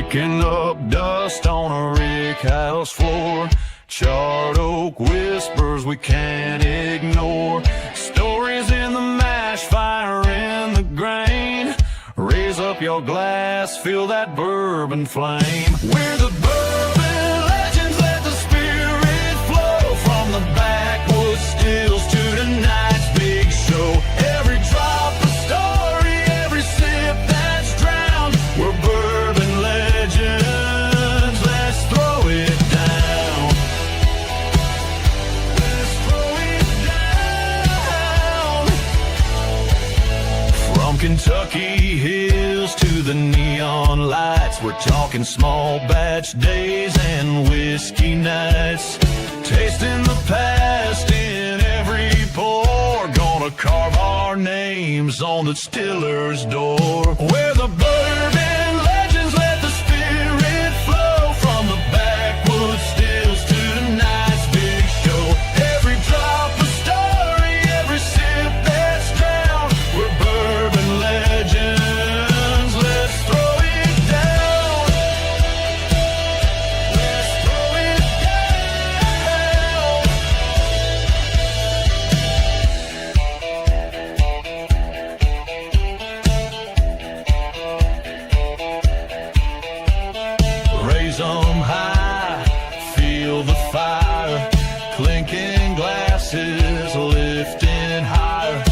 Kicking up dust on a rick house floor. Charred oak whispers we can't ignore. Stories in the mash, fire in the grain. Raise up your glass, feel that bourbon flame. We're the bourbon legends, let the spirit flow. From the backwoods stills to tonight's big show. Every drop a story, every sip that's drowned. We're bourbon legends, let's throw it down. Let's throw it down. From Kentucky hills to the neon lights, we're talking small batch days and whiskey nights. Tasting the past in every pour. Gonna carve our names on the distiller's door. We're the bourbon legends, let the spirit flow. From the backwoods stills to tonight's big show. Every drop a story, every sip that's drowned. We're bourbon legends, let's throw it down. Let's throw it down. Raise 'em high, feel the fire. Clinking glasses, lifting higher.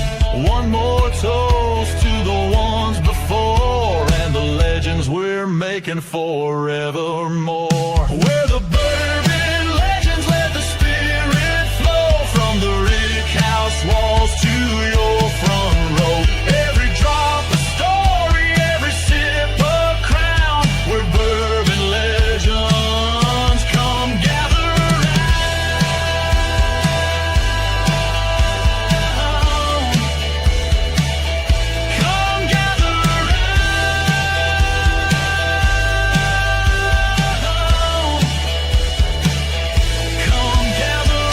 One more toast to the ones before and the legends we're making forevermore. We're the bourbon legends, let the spirit flow. From the rick house walls to your front row. Every drop a story, every sip a crown. We're bourbon legends, come gather round. Come gather round. Come gather round.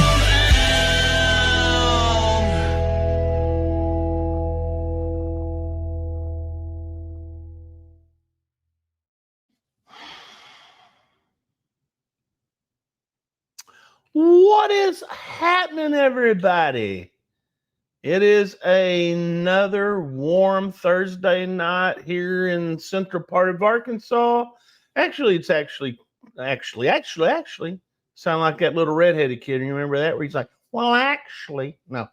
What is happening, everybody? It is another warm Thursday night here in central part of Arkansas. Actually, it's actually sound like that little redheaded kid. You remember that? Where he's like, well, actually, no.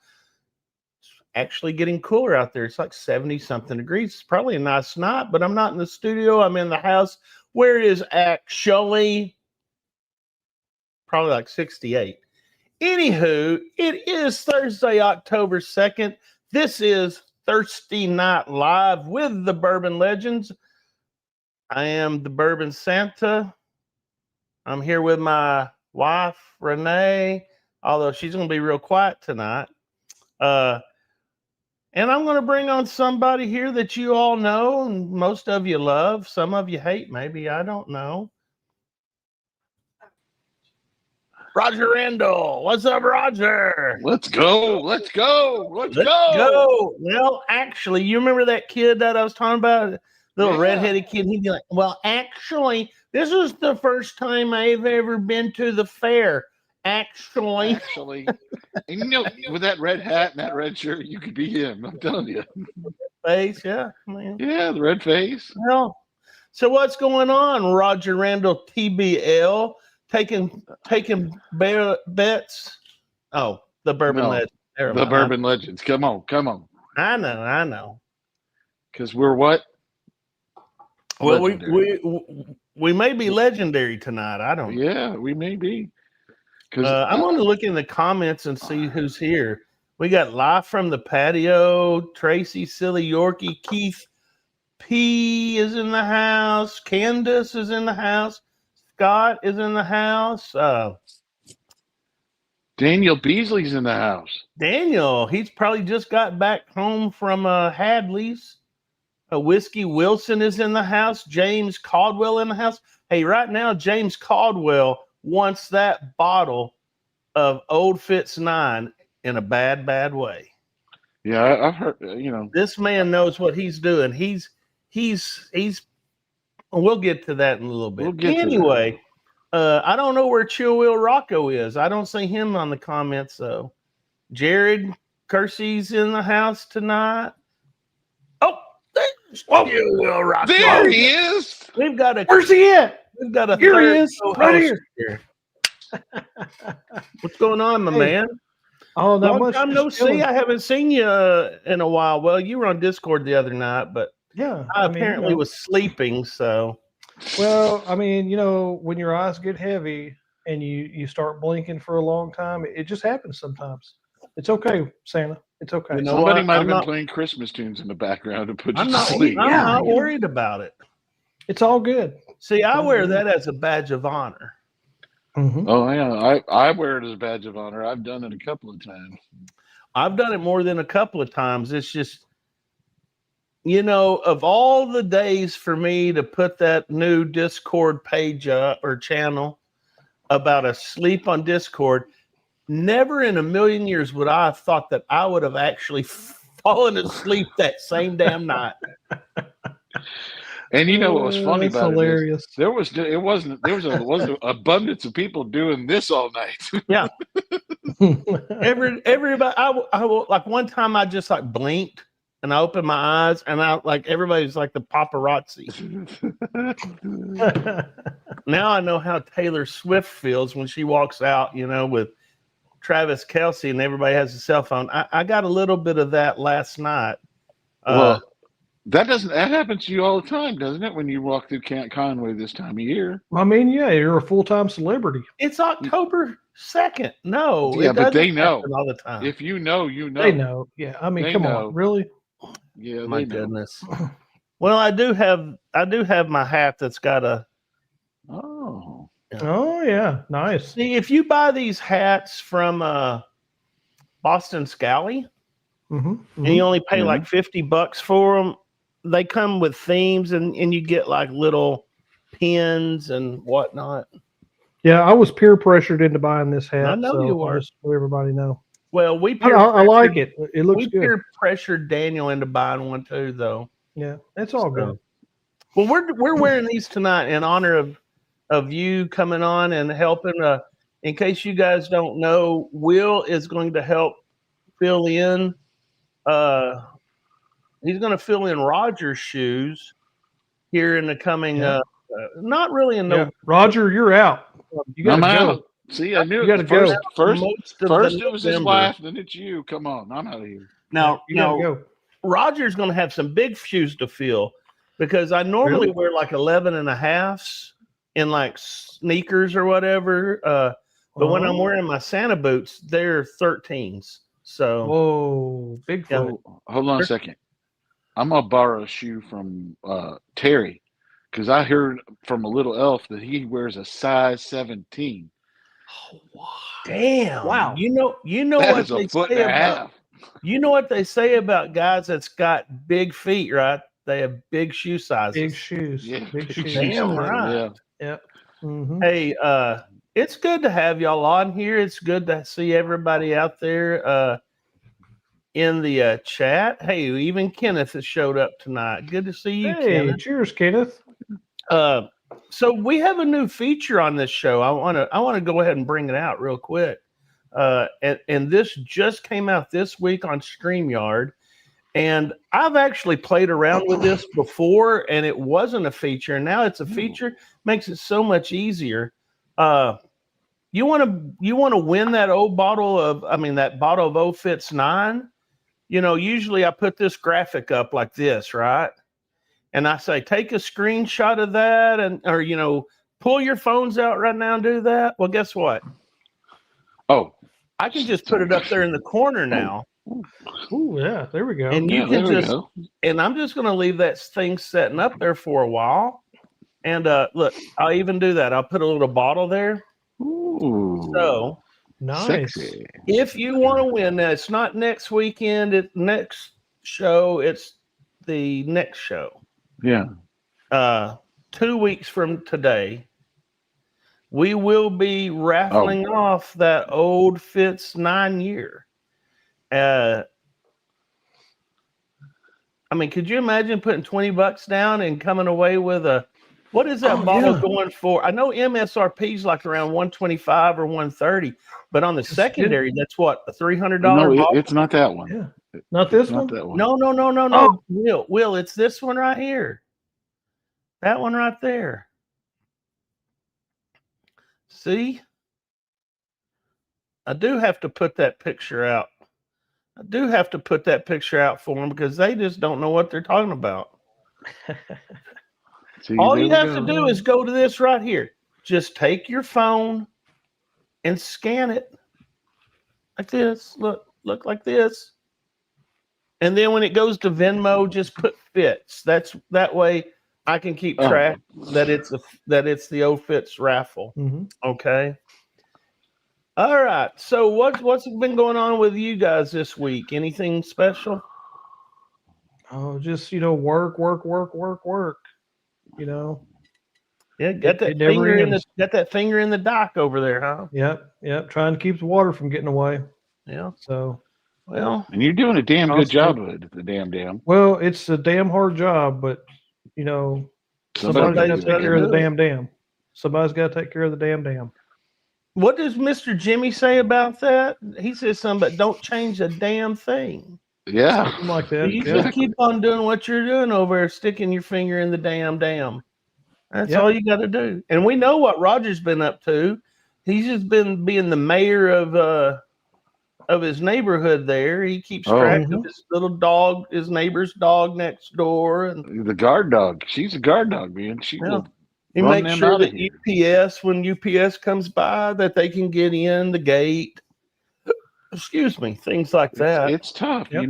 It's actually getting cooler out there. It's like 70-something degrees. It's probably a nice night, but I'm not in the studio. I'm in the house where it is actually probably like 68. Anywho, it is Thursday, October 2nd. This is Thirsty Night Live with the Bourbon Legends. I am the Bourbon Santa. I'm here with my wife, Renee, although she's going to be real quiet tonight. And I'm going to bring on somebody here that you all know and most of you love. Some of you hate, maybe. I don't know. Roger Randall. What's up, Roger? Let's go. Let's go. Let's go. Well, actually, you remember that kid that I was talking about? Little redheaded kid. He'd be like, well, actually, this is the first time I've ever been to the fair. Actually. And you know, with that red hat and that red shirt, you could be him. I'm telling you. Face, yeah. Man. Yeah, the red face. Well, so what's going on, Roger Randall TBL? Taking bets. Oh, the Bourbon Legends. The Bourbon Legends. Come on. I know. Because we're what? Well, we may be legendary tonight. I don't know. Yeah, we may be. I'm going to look in the comments and see who's here. We got live from the patio. Tracy, Silly Yorkie, Keith P is in the house. Candace is in the house. Scott is in the house. Daniel Beasley's in the house. Daniel, he's probably just got back home from Hadley's. Whiskey Wilson is in the house. James Caldwell in the house. Hey, right now, James Caldwell wants that bottle of Old Fitz 9 in a bad way. Yeah, I've heard, This man knows what he's doing. He's We'll get to that in a little bit. We'll get to anyway, I don't know where Chill Will Rocco is. I don't see him on the comments though. Jared Kersey's in the house tonight. Oh, there's Chill Will Rocco. There he is. We've got a. Where's he at? We've got a. Here he third is, co-host right here. What's going on, my Hey, man? Oh, not Long much. time no see. I haven't seen you in a while. Well, you were on Discord the other night, but Yeah. I apparently was sleeping. So, Well, I mean, when your eyes get heavy and you start blinking for a long time, it just happens sometimes. It's okay, Santa. It's okay. You know Somebody what? might have I'm been not- playing Christmas tunes in the background to put you I'm to not. sleep. I'm Yeah, not you know. worried about it. It's all good. See, I Oh, wear yeah. that as a badge of honor. Mm-hmm. Oh yeah, I wear it as a badge of honor. I've done it a couple of times. I've done it more than a couple of times. It's just, of all the days for me to put that new Discord page up or channel about a sleep on Discord, never in a million years would I have thought that I would have actually fallen asleep that same damn night. And you know what was funny That's about hilarious. it is there was an abundance of people doing this all night. Yeah. Everybody, I will, like one time I just like blinked and I opened my eyes and I like everybody's like the paparazzi. Now I know how Taylor Swift feels when she walks out, with Travis Kelce and everybody has a cell phone. I got a little bit of that last night. Well, that happens to you all the time, doesn't it? When you walk through Conway this time of year. I mean, yeah, you're a full-time celebrity. It's October 2nd. No, Yeah, it but they doesn't know happen all the time. If you know, you know. They know. Yeah, I mean, They come know. on, really? Yeah, My they know. goodness. Well, I do have my hat that's got a. Oh, Oh yeah, nice. See, if you buy these hats from Boston Scally Mm-hmm. and you only pay Mhm. like $50 for them, they come with themes and you get like little pins and whatnot. Yeah, I was peer pressured into buying this hat. I know so you were. just let everybody know. Well, I like it. It looks We good. peer pressured Daniel into buying one too, though. Yeah, it's all good. Well, we're wearing these tonight in honor of you coming on and helping. In case you guys don't know, Will is going to help fill in. He's going to fill in Roger's shoes here in the coming. Yeah. Not really in Yeah. Roger, you're out. You got I'm to go. out. See, I knew You it. gotta go. First most of it was his November. wife, then it's you. Come on, I'm out of here. Now, You got to go. Roger's going to have some big shoes to fill because I normally wear like 11 and a halves in like sneakers or whatever. But when I'm wearing my Santa boots, they're 13s. So, Whoa, big Yeah. foot. Hold on a second. I'm gonna borrow a shoe from Terry because I heard from a little elf that he wears a size 17. damn. Wow. You know That what is a they foot say and a about half. you know what they say about guys that's got big feet, right? They have big shoe sizes. Big shoes. Yeah, Big big shoes. shoes. Damn right. Yeah. Mm-hmm. Hey, it's good to have y'all on here. It's good to see everybody out there in the chat. Hey, even Kenneth has showed up tonight. Good to see you, Hey, Kenneth. cheers, Kenneth. So we have a new feature on this show. I want to go ahead and bring it out real quick. And this just came out this week on StreamYard. And I've actually played around with this before, and it wasn't a feature. And now it's a feature. Makes it so much easier. You want to win that bottle of O Fits 9. Usually I put this graphic up like this, right? And I say, take a screenshot of that or pull your phones out right now and do that. Well, guess what? Oh, I can just put it up there in the corner now. Oh, yeah, there we go. And you yeah, can there we just, go. and I'm just going to leave that thing setting up there for a while. And look, I'll even do that. I'll put a little bottle there. Ooh, So Nice. sexy. if you want to win, now it's not next weekend, it's next show, it's the next show. Yeah. 2 weeks from today, we will be raffling off that old Fitz 9 year. Could you imagine putting $20 down and coming away with a What is that Oh, bottle yeah. going for? I know MSRP is like around 125 or 130, but on the secondary, that's what, a $300 No, bottle? it's not that one. Yeah. Not It's this not one? that one. No. Will, it's this one right here. That one right there. See? I do have to put that picture out. I do have to put that picture out for them because they just don't know what they're talking about. See, All there you we have go. to do is go to this right here. Just take your phone and scan it like this. Look like this. And then when it goes to Venmo, just put fits. That way I can keep track that it's the O Fits raffle. Mm-hmm. Okay. All right. So what's been going on with you guys this week? Anything special? Oh, just work. Yeah, got It never ends. that finger in the dock over there, huh? Yep. Trying to keep the water from getting away. Yeah. So, Well, And you're doing a damn good Constantly- job of it, the damn. well, it's a damn hard job, but somebody's got to Somebody's take care of the gotta do it. damn. Somebody's got to take care of the damn. what does Mr. Jimmy say about that? He says something, but don't change a damn thing. Yeah. Something like that. You Yeah. just keep on doing what you're doing over there, sticking your finger in the damn. That's Yep. all you got to do. And we know what Roger's been up to. He's just been being the mayor of his neighborhood there. He keeps track of his little dog, his neighbor's dog next door, and The guard dog. She's a guard dog, man. She will he run makes them sure out of that here. UPS, when UPS comes by, that they can get in the gate. Excuse me, things like that. It's tough, Yep.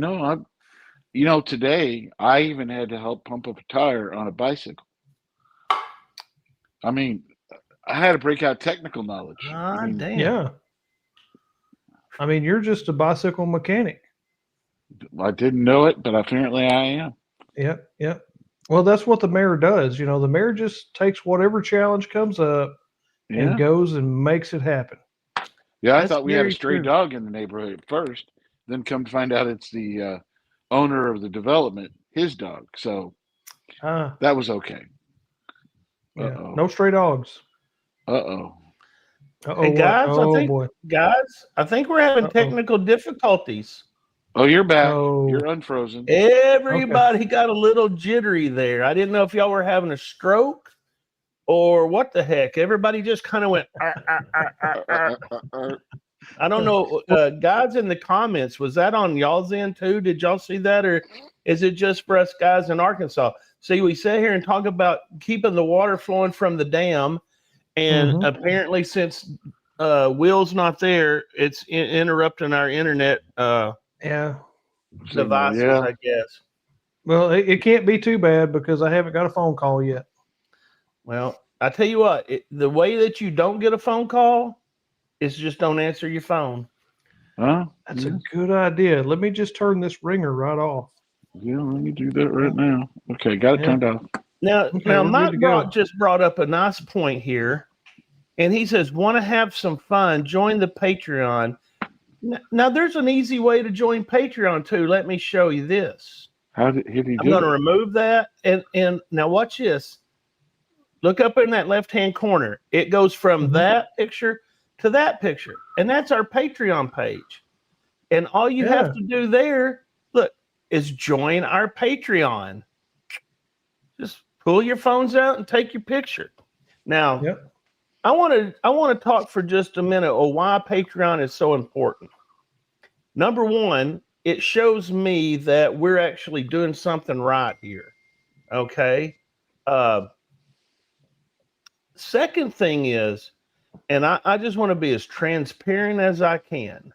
Today I even had to help pump up a tire on a bicycle. I mean, I had to break out technical knowledge. Damn. Yeah. I mean, you're just a bicycle mechanic. I didn't know it, but apparently I am. Yep. Well, that's what the mayor does. The mayor just takes whatever challenge comes up Yeah. and goes and makes it happen. Yeah, I That's thought we had a very stray true. dog in the neighborhood at first. Then come to find out it's the owner of the development, his dog. So that was okay. Yeah. Uh-oh. No stray dogs. Uh-oh. Hey guys, boy. I think we're having technical difficulties. Oh, you're back. Oh. You're unfrozen. Everybody got a little jittery there. I didn't know if y'all were having a stroke or what the heck. Everybody just kind of went. I don't know, guys in the comments. Was that on y'all's end too? Did y'all see that, or is it just for us guys in Arkansas? See, we sit here and talk about keeping the water flowing from the dam, and apparently, since Will's not there, it's interrupting our internet. Devices, I guess. Well, it can't be too bad because I haven't got a phone call yet. Well, I tell you what, the way that you don't get a phone call is just don't answer your phone. Huh? That's a good idea. Let me just turn this ringer right off. Yeah, let me do that right now. Okay, got it turned off. Now, we're Mike good to go. just brought up a nice point here, and he says, "Want to have some fun? Join the Patreon." Now, there's an easy way to join Patreon too. Let me show you this. How did he do I'm going to it? remove that, and now watch this. Look up in that left-hand corner. It goes from that picture to that picture, and that's our Patreon page. And all you have to do there, look, is join our Patreon. Just pull your phones out and take your picture. Now, I want to talk for just a minute on why Patreon is so important. Number one, it shows me that we're actually doing something right here. Okay. Second thing is, and I just want to be as transparent as I can.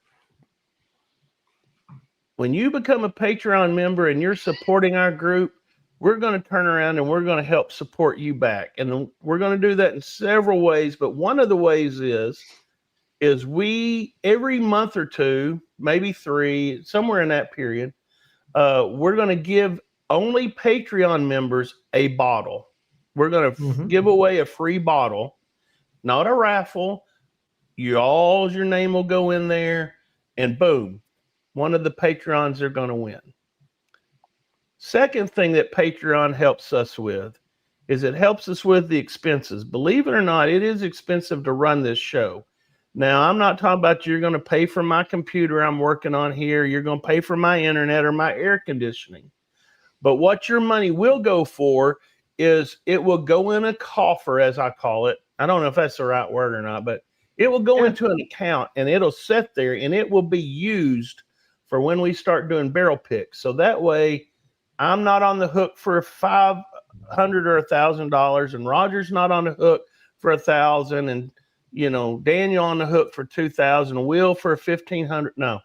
When you become a Patreon member and you're supporting our group, we're going to turn around and we're going to help support you back. And we're going to do that in several ways. But one of the ways is we, every month or two, maybe 3, somewhere in that period, we're going to give only Patreon members a bottle. We're going to give away a free bottle, not a raffle. Your name will go in there, and boom, one of the Patreons are going to win. Second thing that Patreon helps us with is it helps us with the expenses. Believe it or not, it is expensive to run this show. Now, I'm not talking about you're going to pay for my computer I'm working on here. You're going to pay for my internet or my air conditioning. But what your money will go for is it will go in a coffer, as I call it. I don't know if that's the right word or not, but it will go into an account and it'll sit there and it will be used for when we start doing barrel picks. So that way I'm not on the hook for $500 or $1,000 and Roger's not on the hook for $1,000 and, you know, Daniel on the hook for $2,000, Will for $1,500. No,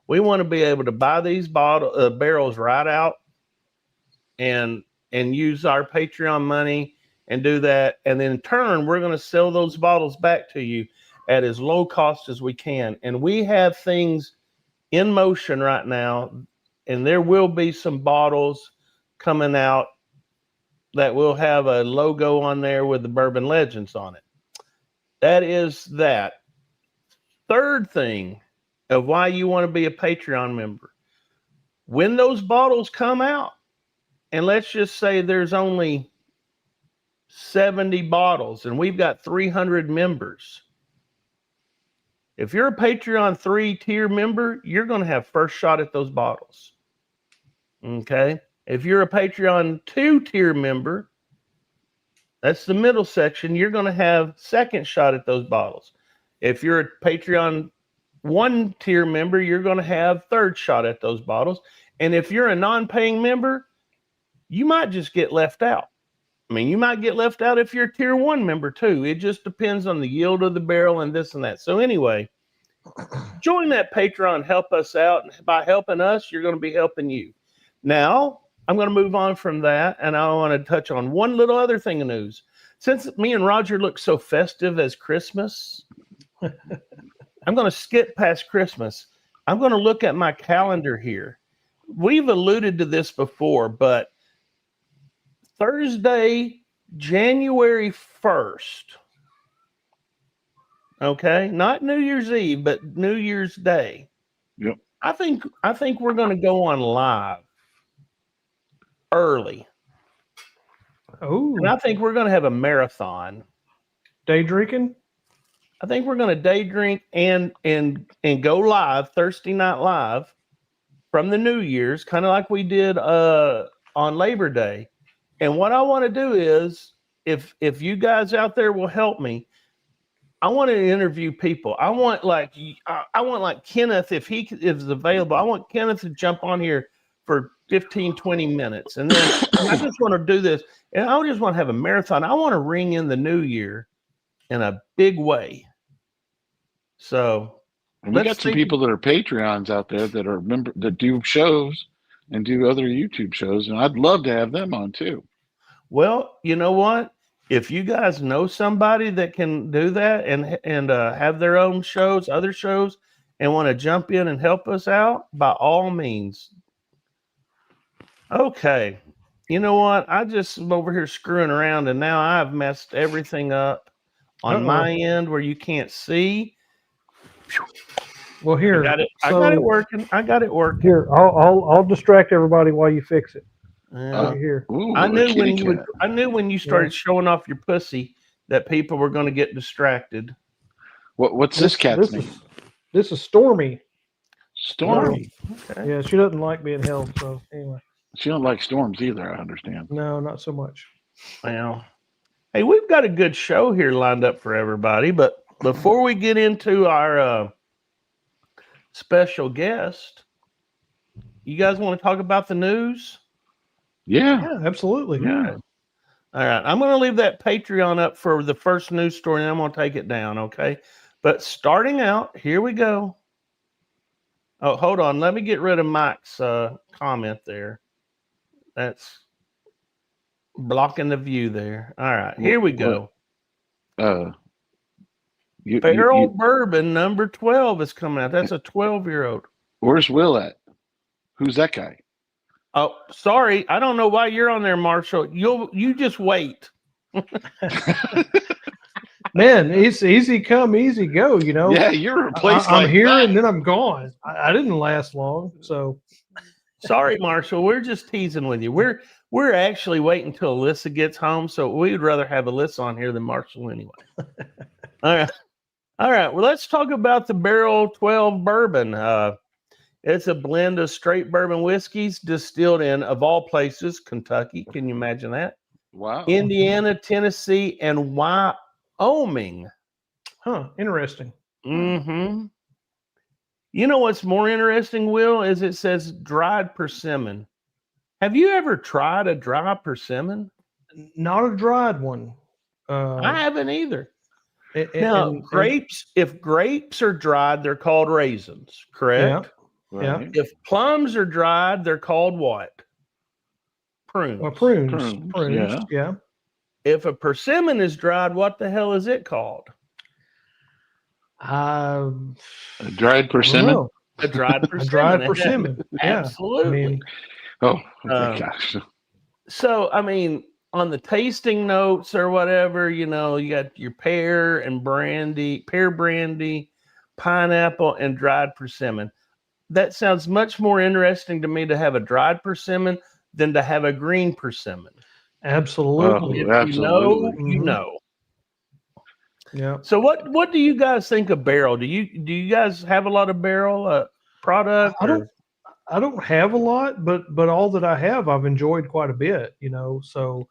we want to be able to buy these barrels right out and use our Patreon money and do that. And then in turn, we're going to sell those bottles back to you at as low cost as we can. And we have things in motion right now, and there will be some bottles coming out that will have a logo on there with the Bourbon Legends on it. That is that. Third thing of why you want to be a Patreon member. When those bottles come out, and let's just say there's only 70 bottles and we've got 300 members. If you're a Patreon 3-tier member, you're going to have first shot at those bottles. Okay? If you're a Patreon 2-tier member, that's the middle section, you're going to have second shot at those bottles. If you're a Patreon 1-tier member, you're going to have third shot at those bottles. And if you're a non-paying member, you might just get left out. I mean, you might get left out if you're a tier 1 member too. It just depends on the yield of the barrel and this and that. So anyway, join that Patreon, help us out. And by helping us, you're going to be helping you. Now, I'm going to move on from that, and I want to touch on one little other thing of news. Since me and Roger look so festive as Christmas, I'm going to skip past Christmas. I'm going to look at my calendar here. We've alluded to this before, but Thursday, January 1st, okay, not New Year's Eve, but New Year's Day. Yep. I think we're going to go on live early. Oh, And I think we're going to have a marathon. day drinking? I think we're going to day drink and go live, Thursday Night Live from the New Year's, kind of like we did on Labor Day. And what I want to do is, if you guys out there will help me, I want to interview people. I want like Kenneth, if he is available, I want Kenneth to jump on here for 15, 20 minutes. And then I just want to do this. And I just want to have a marathon. I want to ring in the new year in a big way. So And we got some people that are Patreons out there that are that do shows and do other YouTube shows, and I'd love to have them on too. Well, you know what? If you guys know somebody that can do that and have their own shows, other shows, and want to jump in and help us out, by all means. Okay. You know what? I just am over here screwing around, and now I've messed everything up on my end where you can't see. Well, here, I got it working. Here, I'll distract everybody while you fix it. Here. Ooh, I knew when you started showing off your pussy that people were going to get distracted. What's this cat's name? This is Stormy. Stormy. Okay. Yeah, she doesn't like being held. So anyway, She don't like storms either, I understand. no, not so much. Well, hey, we've got a good show here lined up for everybody, but before we get into our special guest, you guys want to talk about the news? Yeah. Yeah, absolutely. Yeah. All right. I'm going to leave that Patreon up for the first news story, and I'm going to take it down, okay? But starting out, here we go. Oh, hold on. Let me get rid of Mike's comment there. That's blocking the view there. All right. Here we go. Barrel Bourbon number 12 is coming out. That's a 12-year-old. Where's Will at? Who's that guy? Oh, sorry. I don't know why you're on there, Marshall. You just wait. Man, it's easy come, easy go, you know. Yeah, you're replaced. I'm here and then I'm gone. I didn't last long, so Sorry, Marshall. We're just teasing with you. We're actually waiting until Alyssa gets home, so we would rather have Alyssa on here than Marshall anyway. All right. All right. Well, let's talk about the Barrel 12 bourbon. It's a blend of straight bourbon whiskeys distilled in, of all places, Kentucky. Can you imagine that? Wow. Indiana, Tennessee, and Wyoming. Huh. Interesting. Mm-hmm. You know what's more interesting, Will, is it says dried persimmon. Have you ever tried a dry persimmon? Not a dried one. I haven't either. And, Now, and- grapes, if grapes are dried, they're called raisins, correct? Right. If plums are dried, they're called what? Prunes. Well, prunes. Prunes, Yeah. If a persimmon is dried, what the hell is it called? A dried I don't persimmon. know. A dried A persimmon. dried persimmon. Yeah. Absolutely. I mean, Oh Um, gosh. So, I mean, on the tasting notes or whatever, you know, you got your pear brandy, pineapple, and dried persimmon. That sounds much more interesting to me to have a dried persimmon than to have a green persimmon. absolutely. Oh, If you know, absolutely. you Mhm. know. Yeah. So, what do you guys think of Barrel? Do you guys have a lot of Barrel product? I don't have a lot, but all that I have, I've enjoyed quite a bit. You know, so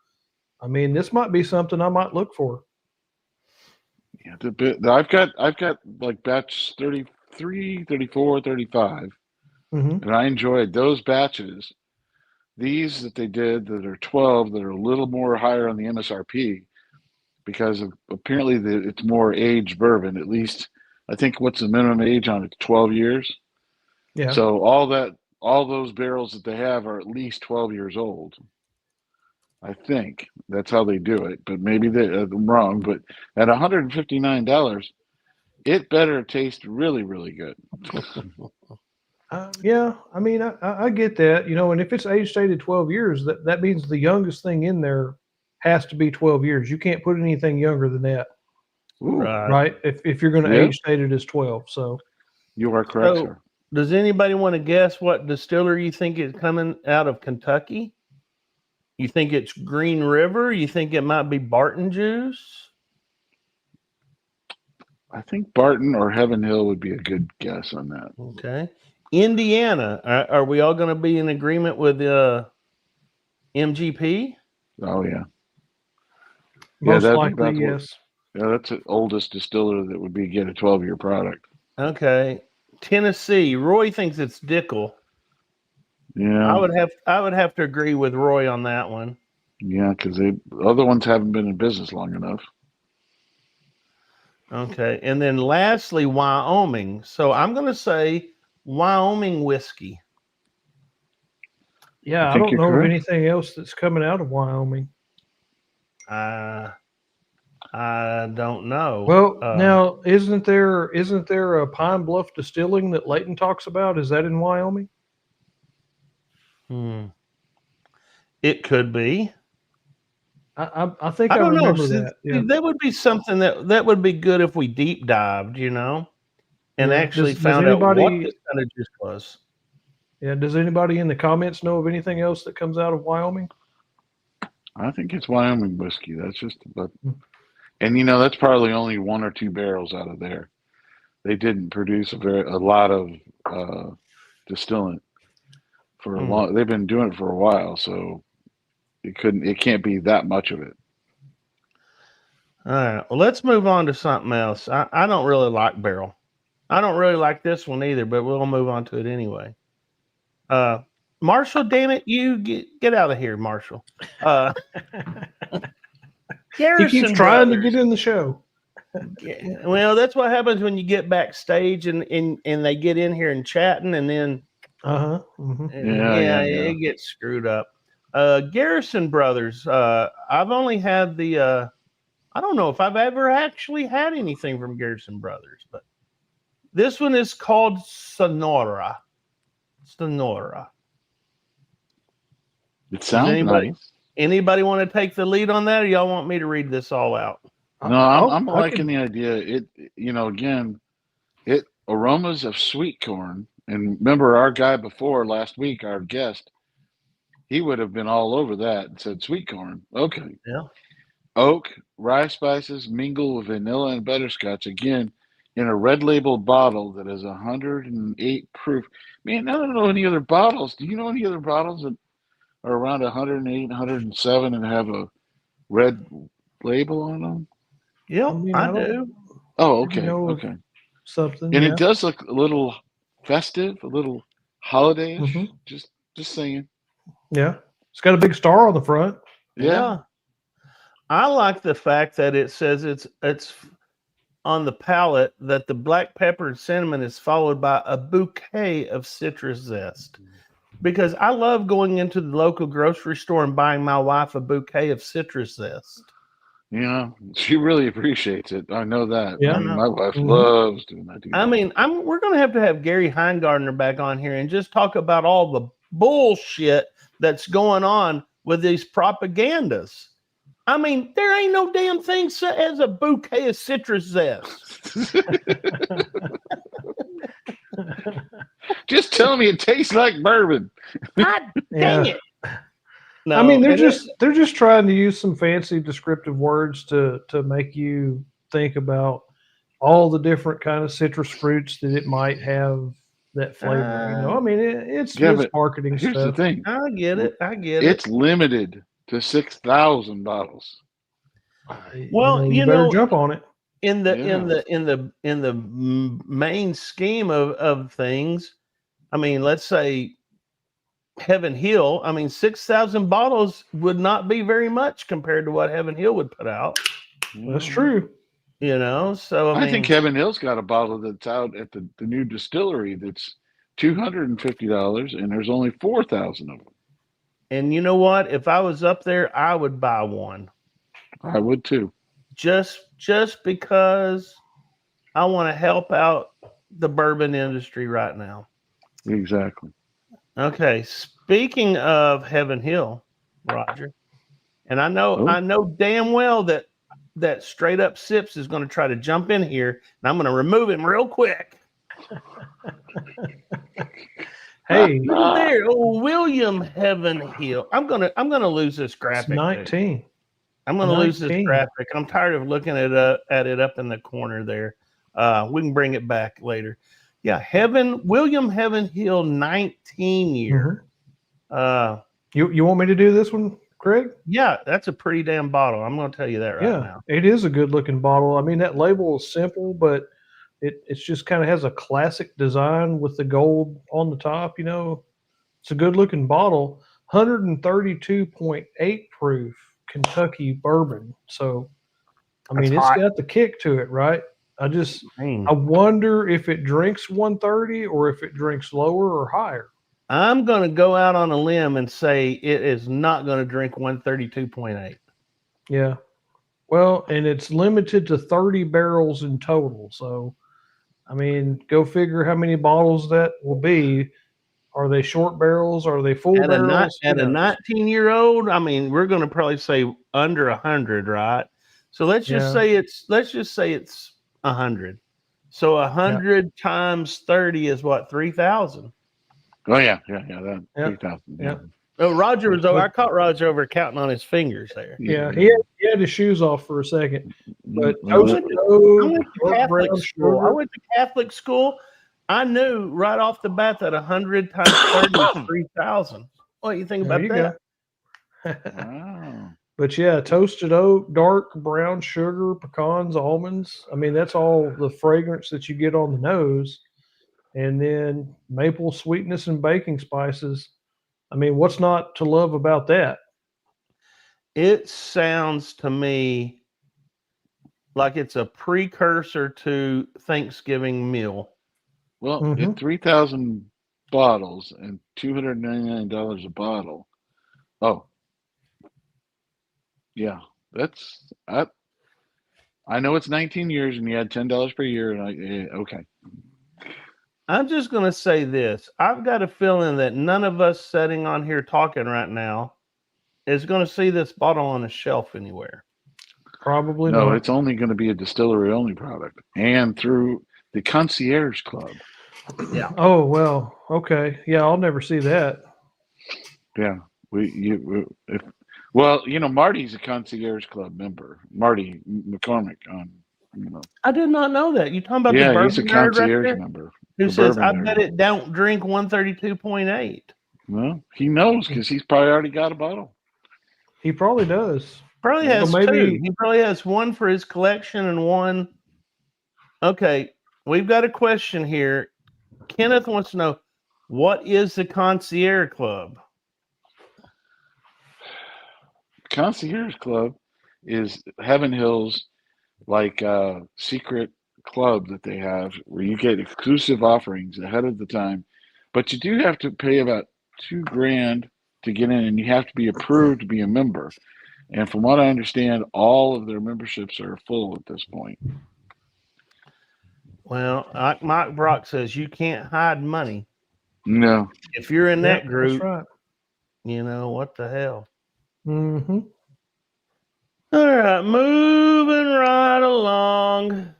I mean, this might be something I might look for. Yeah, the bit I've got like batch 33, 34, 35, Mm-hmm. and I enjoyed those batches. These that they did that are 12 that are a little more higher on the MSRP because of, apparently it's more aged bourbon. At least I think what's the minimum age on it? 12 years. Yeah. So all those barrels that they have are at least 12 years old. I think that's how they do it, but maybe I'm wrong. But at $159, it better taste really, really good. Yeah, I mean, I get that, you know, and if it's age stated 12 years, that means the youngest thing in there has to be 12 years. You can't put anything younger than that, Ooh, right? If you're going to Yeah. age state it as 12. So you are correct, So, sir. does anybody want to guess what distillery you think is coming out of Kentucky? You think it's Green River? You think it might be Barton Juice? I think Barton or Heaven Hill would be a good guess on that. Okay. Indiana. Are we all going to be in agreement with MGP? Oh yeah, most that's likely, what- yes. yeah. That's the oldest distiller that would be get a 12-year product. Okay. Tennessee. Roy thinks it's Dickel. Yeah, I would have to agree with Roy on that one. yeah, because the other ones haven't been in business long enough. Okay. And then lastly, Wyoming. So I'm going to say Wyoming whiskey. Yeah, I think don't you're know of correct. anything else that's coming out of Wyoming. I don't know. Well, now isn't there a Pine Bluff Distilling that Leighton talks about? Is that in Wyoming? It could be. I think I I don't know. remember See, that. Yeah. that would be something that would be good if we deep dived, you know, and Yeah. actually Does found out what anybody- this kind of juice was. Yeah. Does anybody in the comments know of anything else that comes out of Wyoming? I think it's Wyoming whiskey. That's just about, and that's probably only 1 or 2 barrels out of there. They didn't produce a lot of distillant for a long. They've been doing it for a while, so it can't be that much of it. All right. Well, let's move on to something else. I don't really like Barrel. I don't really like this one either, but we'll move on to it anyway. Marshall, damn it, you get out of here, Marshall. He keeps trying to get in the show. Well, that's what happens when you get backstage and they get in here and chatting, and then Yeah. it gets screwed up. Garrison Brothers. I've only had the. I don't know if I've ever actually had anything from Garrison Brothers, but this one is called Sonora. It sounds nice. Anybody want to take the lead on that, or y'all want me to read this all out? No, I'm liking the idea. It again, it aromas of sweet corn And remember our guy before last week, our guest, he would have been all over that and said sweet corn. Okay. Yeah. Oak, rye spices mingle with vanilla and butterscotch again in a red label bottle that is 108 proof. Man, I don't know any other bottles. Do you know any other bottles that are around 108, 107 and have a red label on them? Yep, I mean, I I don't do. Oh, you okay. know of Okay. something. And Yeah. it does look a little festive, a little holiday-ish. Mhm. Just saying. Yeah. It's got a big star on the front. Yeah. I like the fact that it says it's on the palate that the black pepper and cinnamon is followed by a bouquet of citrus zest. Because I love going into the local grocery store and buying my wife a bouquet of citrus zest. You know, she really appreciates it. I know that. Yeah. I mean, my wife Mhm. loves doing that. I mean, we're going to have Gary Heingardner back on here and just talk about all the bullshit that's going on with these propagandas. I mean, there ain't no damn thing as a bouquet of citrus zest. Just tell me it tastes like bourbon. God dang Yeah. it. No, I mean, they're and just trying to use some fancy descriptive words to make you think about all the different kind of citrus fruits that it might have that flavor. You know, I mean, it's Yeah, but marketing here's the stuff. thing. I get it. I get It's it. limited to 6,000 bottles. Well, you better jump on it. in the Yeah. main scheme of things, I mean, let's say Heaven Hill, I mean, 6,000 bottles would not be very much compared to what Heaven Hill would put out, That's true. you know? So, I mean, think Heaven Hill's got a bottle that's out at the new distillery that's $250, and there's only 4,000 of them. and you know what? If I was up there, I would buy one. I would too. Just because I want to help out the bourbon industry right now. Exactly. Okay, speaking of Heaven Hill, Roger, and I know damn well that Straight Up Sips is going to try to jump in here, and I'm going to remove him real quick. Hey, There, William Heaven Hill. I'm gonna lose this it's graphic. 19. I'm gonna lose this 19. graphic. I'm tired of looking at it up in the corner there. We can bring it back later. Yeah, William Heaven Hill, 19 year. You want me to do this one, Craig? Yeah, that's a pretty damn bottle. I'm gonna tell you that right now. It is a good looking bottle. I mean, that label is simple, but it's just kind of has a classic design with the gold on the top. You know, it's a good looking bottle. 132.8 proof Kentucky bourbon. So, I mean, That's it's hot. got the kick to it, right? I Man. wonder if it drinks 130 or if it drinks lower or higher. I'm gonna go out on a limb and say it is not gonna drink 132.8. Yeah. Well, and it's limited to 30 barrels in total. So, I mean, go figure how many bottles that will be. Are they short barrels? Are they full barrels? At a 19-year-old, I mean, we're going to probably say under 100, right? So let's just say it's 100. So 100 times 30 is what, 3,000? Oh yeah, that 3,000. Yeah. Oh, Roger was over. I caught Roger over counting on his fingers there. Yeah, he had his shoes off for a second. But I went to Catholic school. I went to Catholic school. I knew right off the bat that 100 times 30 is 3,000. What do you think about that? Wow. But yeah, toasted oak, dark brown sugar, pecans, almonds. I mean, that's all the fragrance that you get on the nose. And then maple sweetness and baking spices. I mean, what's not to love about that? It sounds to me like it's a precursor to Thanksgiving meal. Well, at 3,000 bottles and $299 a bottle. Oh, yeah, that's I know it's 19 years and you had $10 per year, and okay. I'm just going to say this. I've got a feeling that none of us sitting on here talking right now is going to see this bottle on a shelf anywhere. Probably No, not. it's only going to be a distillery only product and through the Concierge Club. Yeah. Oh well, okay. Yeah, I'll never see that. Yeah, well, Marty's a Concierge Club member. Marty McCormick on, I did not know that. You talking about the yeah, he's a bourbon nerd right Concierge there? member. Who The says, bourbon I bet nerd. it don't drink 132.8. Well, he knows because he's probably already got a bottle. He probably does. Probably Yeah. has So two. maybe- He probably has one for his collection and one. Okay, we've got a question here. Kenneth wants to know, what is the Concierge Club? Concierge Club is Heaven Hills, like secret club that they have where you get exclusive offerings ahead of the time, but you do have to pay about $2,000 to get in, and you have to be approved to be a member. And from what I understand, all of their memberships are full at this point. Well, like Mike Brock says, you can't hide money. No. If you're in that Yep, group, that's right. what the hell? Mm-hmm. All right, moving right along.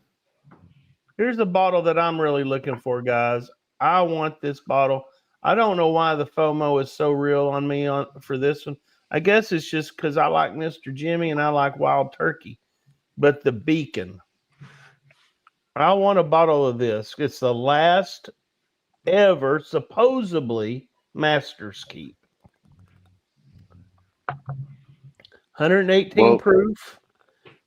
Here's the bottle that I'm really looking for, guys. I want this bottle. I don't know why the FOMO is so real on me for this one. I guess it's just because I like Mr. Jimmy and I like Wild Turkey. But the Beacon. I want a bottle of this. It's the last ever, supposedly, Master's Keep. 118 proof.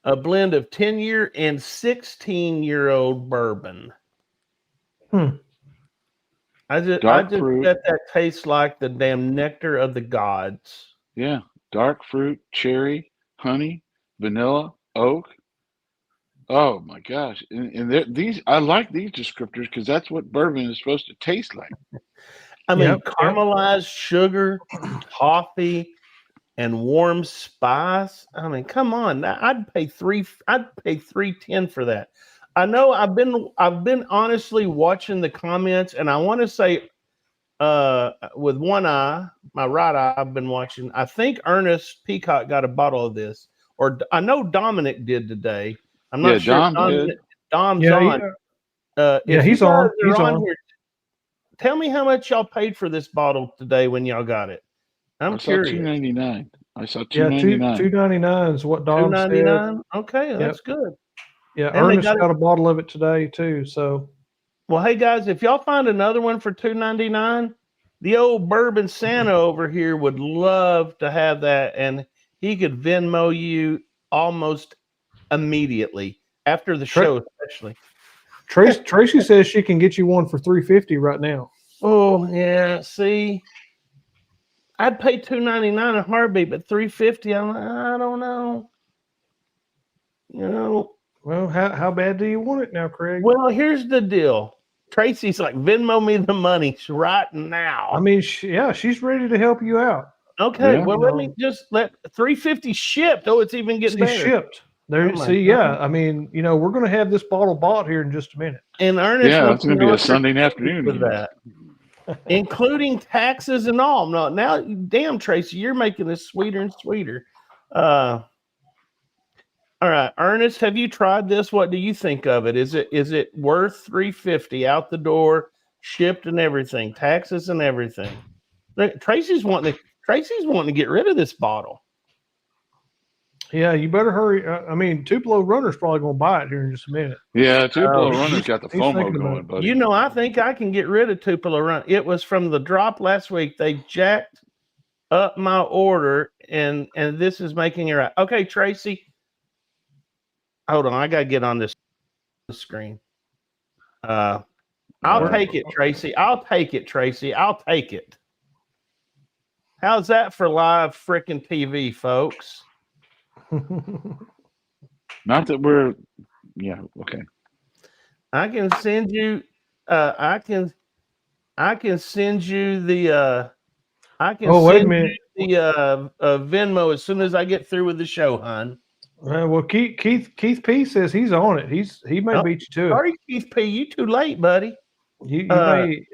A blend of 10-year and 16-year-old bourbon. I just fruit. bet that tastes like the damn nectar of the gods. Yeah, dark fruit, cherry, honey, vanilla, oak. Oh my gosh! And these, I like these descriptors because that's what bourbon is supposed to taste like. I mean, Yep. caramelized sugar, toffee, and warm spice. I mean, come on! I'd pay $310 for that. I know I've been honestly watching the comments, and I want to say, with one eye, my right eye, I've been watching. I think Ernest Peacock got a bottle of this, or I know Dominic did today. I'm not sure. Dom did. Dom's Yeah, on. If he's you guys on. are He's on. here, tell me how much y'all paid for this bottle today when y'all got it. I'm curious. $2.99. I saw Yeah, $2.99. $2.99 is what Dom said. $2.99. Okay, that's good. Yeah, And they Ernest got a bottle of it today too. So, well, hey guys, if y'all find another one for $2.99, the old Bourbon Santa over here would love to have that, and he could Venmo you almost immediately after the show, especially. Tracy says she can get you one for $350 right now. Oh yeah, see, I'd pay $2.99 a heartbeat, but $350, I don't know. Well, how bad do you want it now, Craig? Well, here's the deal. Tracy's like, Venmo me the money right now. I mean, she's ready to help you out. Okay, well, let me just let $350 shipped. Oh, it's even getting better. Shipped. There, I mean, we're going to have this bottle bought here in just a minute. And Ernest, it's going to be a Sunday afternoon with that, including taxes and all. No, now, damn, Tracy, you're making this sweeter and sweeter. All right, Ernest, have you tried this? What do you think of it? Is it worth $350 out the door, shipped and everything, taxes and everything? Tracy's wanting to get rid of this bottle. Yeah, you better hurry. I mean, Tupelo Runner's probably going to buy it here in just a minute. Yeah, Tupelo Runner's got the FOMO going, buddy. I think I can get rid of Tupelo Run. It was from the drop last week. They jacked up my order, and this is making it right. Okay, Tracy. Hold on, I got to get on this screen. I'll take it, Tracy. I'll take it. How's that for live frickin' TV, folks? Not that we're, okay. I can send you. I can send you the. I can. Oh, wait a send minute. you the Venmo as soon as I get through with the show, hon. Well, Keith P says he's on it. He may beat you to it. Sorry, Keith P. You too late, buddy. You may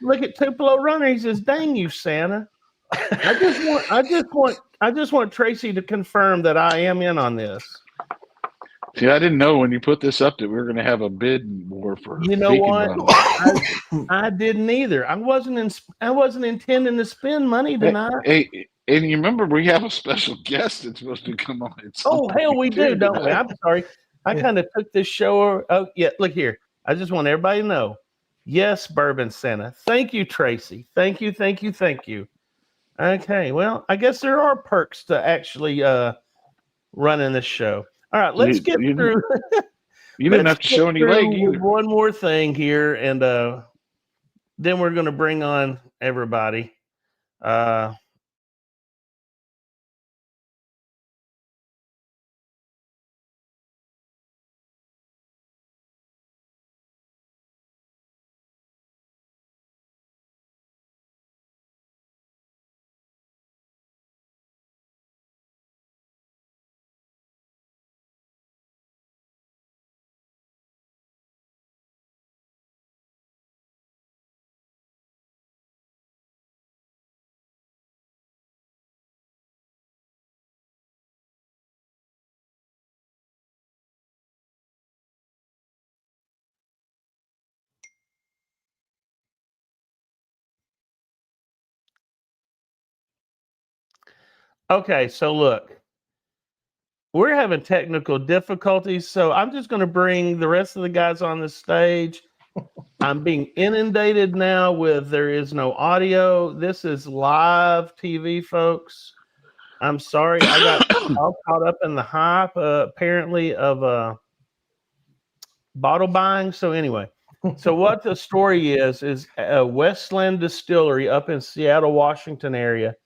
look at Tupelo Runner. He says, "Dang you, Santa." I just want Tracy to confirm that I am in on this. See, I didn't know when you put this up that we were going to have a bid war for You know bacon what? bottles. I didn't either. I wasn't intending to spend money tonight. Hey, and you remember we have a special guest that's supposed to come on at some Oh, hell, point we too, do, don't we? tonight. I'm sorry. I Yeah. kind of took this show. Oh, yeah. Look here. I just want everybody to know. Yes, Bourbon Santa. Thank you, Tracy. Thank you, thank you, thank you. Okay. Well, I guess there are perks to actually running this show. All right. Let's get through. You didn't have to Let's show get any through leg with either. one more thing here, and then we're going to bring on everybody. Okay, so look, we're having technical difficulties, so I'm just going to bring the rest of the guys on the stage. I'm being inundated now with there is no audio. This is live TV, folks. I'm sorry, I got all caught up in the hype, apparently, of bottle buying. So anyway, so what the story is Westland Distillery up in Seattle, Washington area.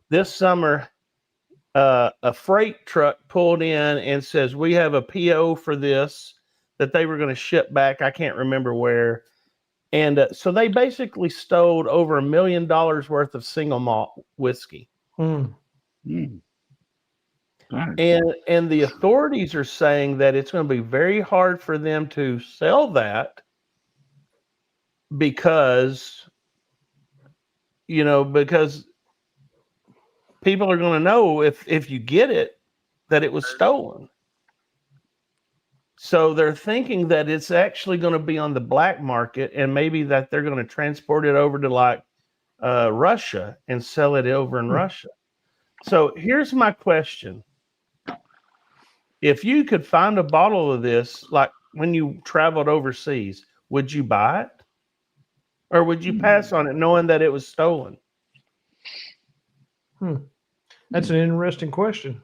This summer, a freight truck pulled in and says, we have a PO for this that they were going to ship back. I can't remember where. And so they basically stole over $1 million worth of single malt whiskey. Mm. And the authorities are saying that it's going to be very hard for them to sell that because people are going to know if you get it that it was stolen. So they're thinking that it's actually going to be on the black market, and maybe that they're going to transport it over to like Russia and sell it over in Russia. So here's my question. If you could find a bottle of this, like when you traveled overseas, would you buy it? Or would you pass on it knowing that it was stolen? That's an interesting question.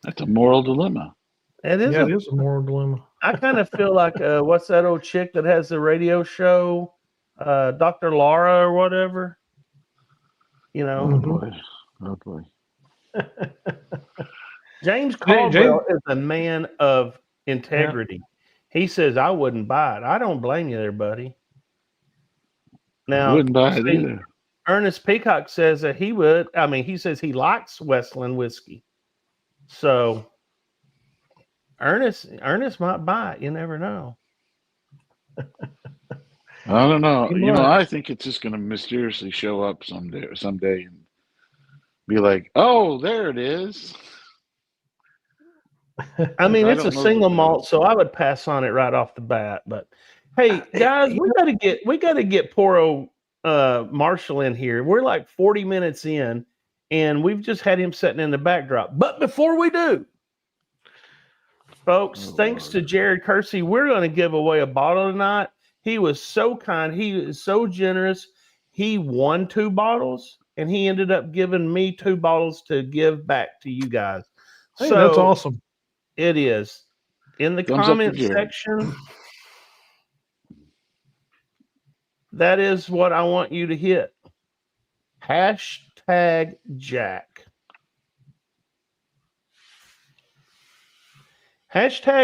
That's a moral dilemma. It is. Yeah, it is a moral dilemma. I kind of feel like what's that old chick that has the radio show, Dr. Laura or whatever? Oh boy. Oh boy. James Caldwell is a man of integrity. Yeah. He says, I wouldn't buy it. I don't blame you there, buddy. Now, I wouldn't buy it either. Ernest Peacock says that he would. I mean, he says he likes Westland whiskey. So Ernest might buy it. You never know. I don't know. I think it's just going to mysteriously show up someday and be like, oh, there it is. I mean, it's a single malt, so I would pass on it right off the bat. But hey, guys, we gotta get poor old Marshall in here. We're like 40 minutes in, and we've just had him sitting in the backdrop. But before we do, folks, thanks to Jared Kersey, we're going to give away a bottle tonight. He was so kind. He was so generous. He won 2 bottles, and he ended up giving me 2 bottles to give back to you guys. Hey, so that's awesome. It is. In the comment section, that is what I want you to hit. #Jack.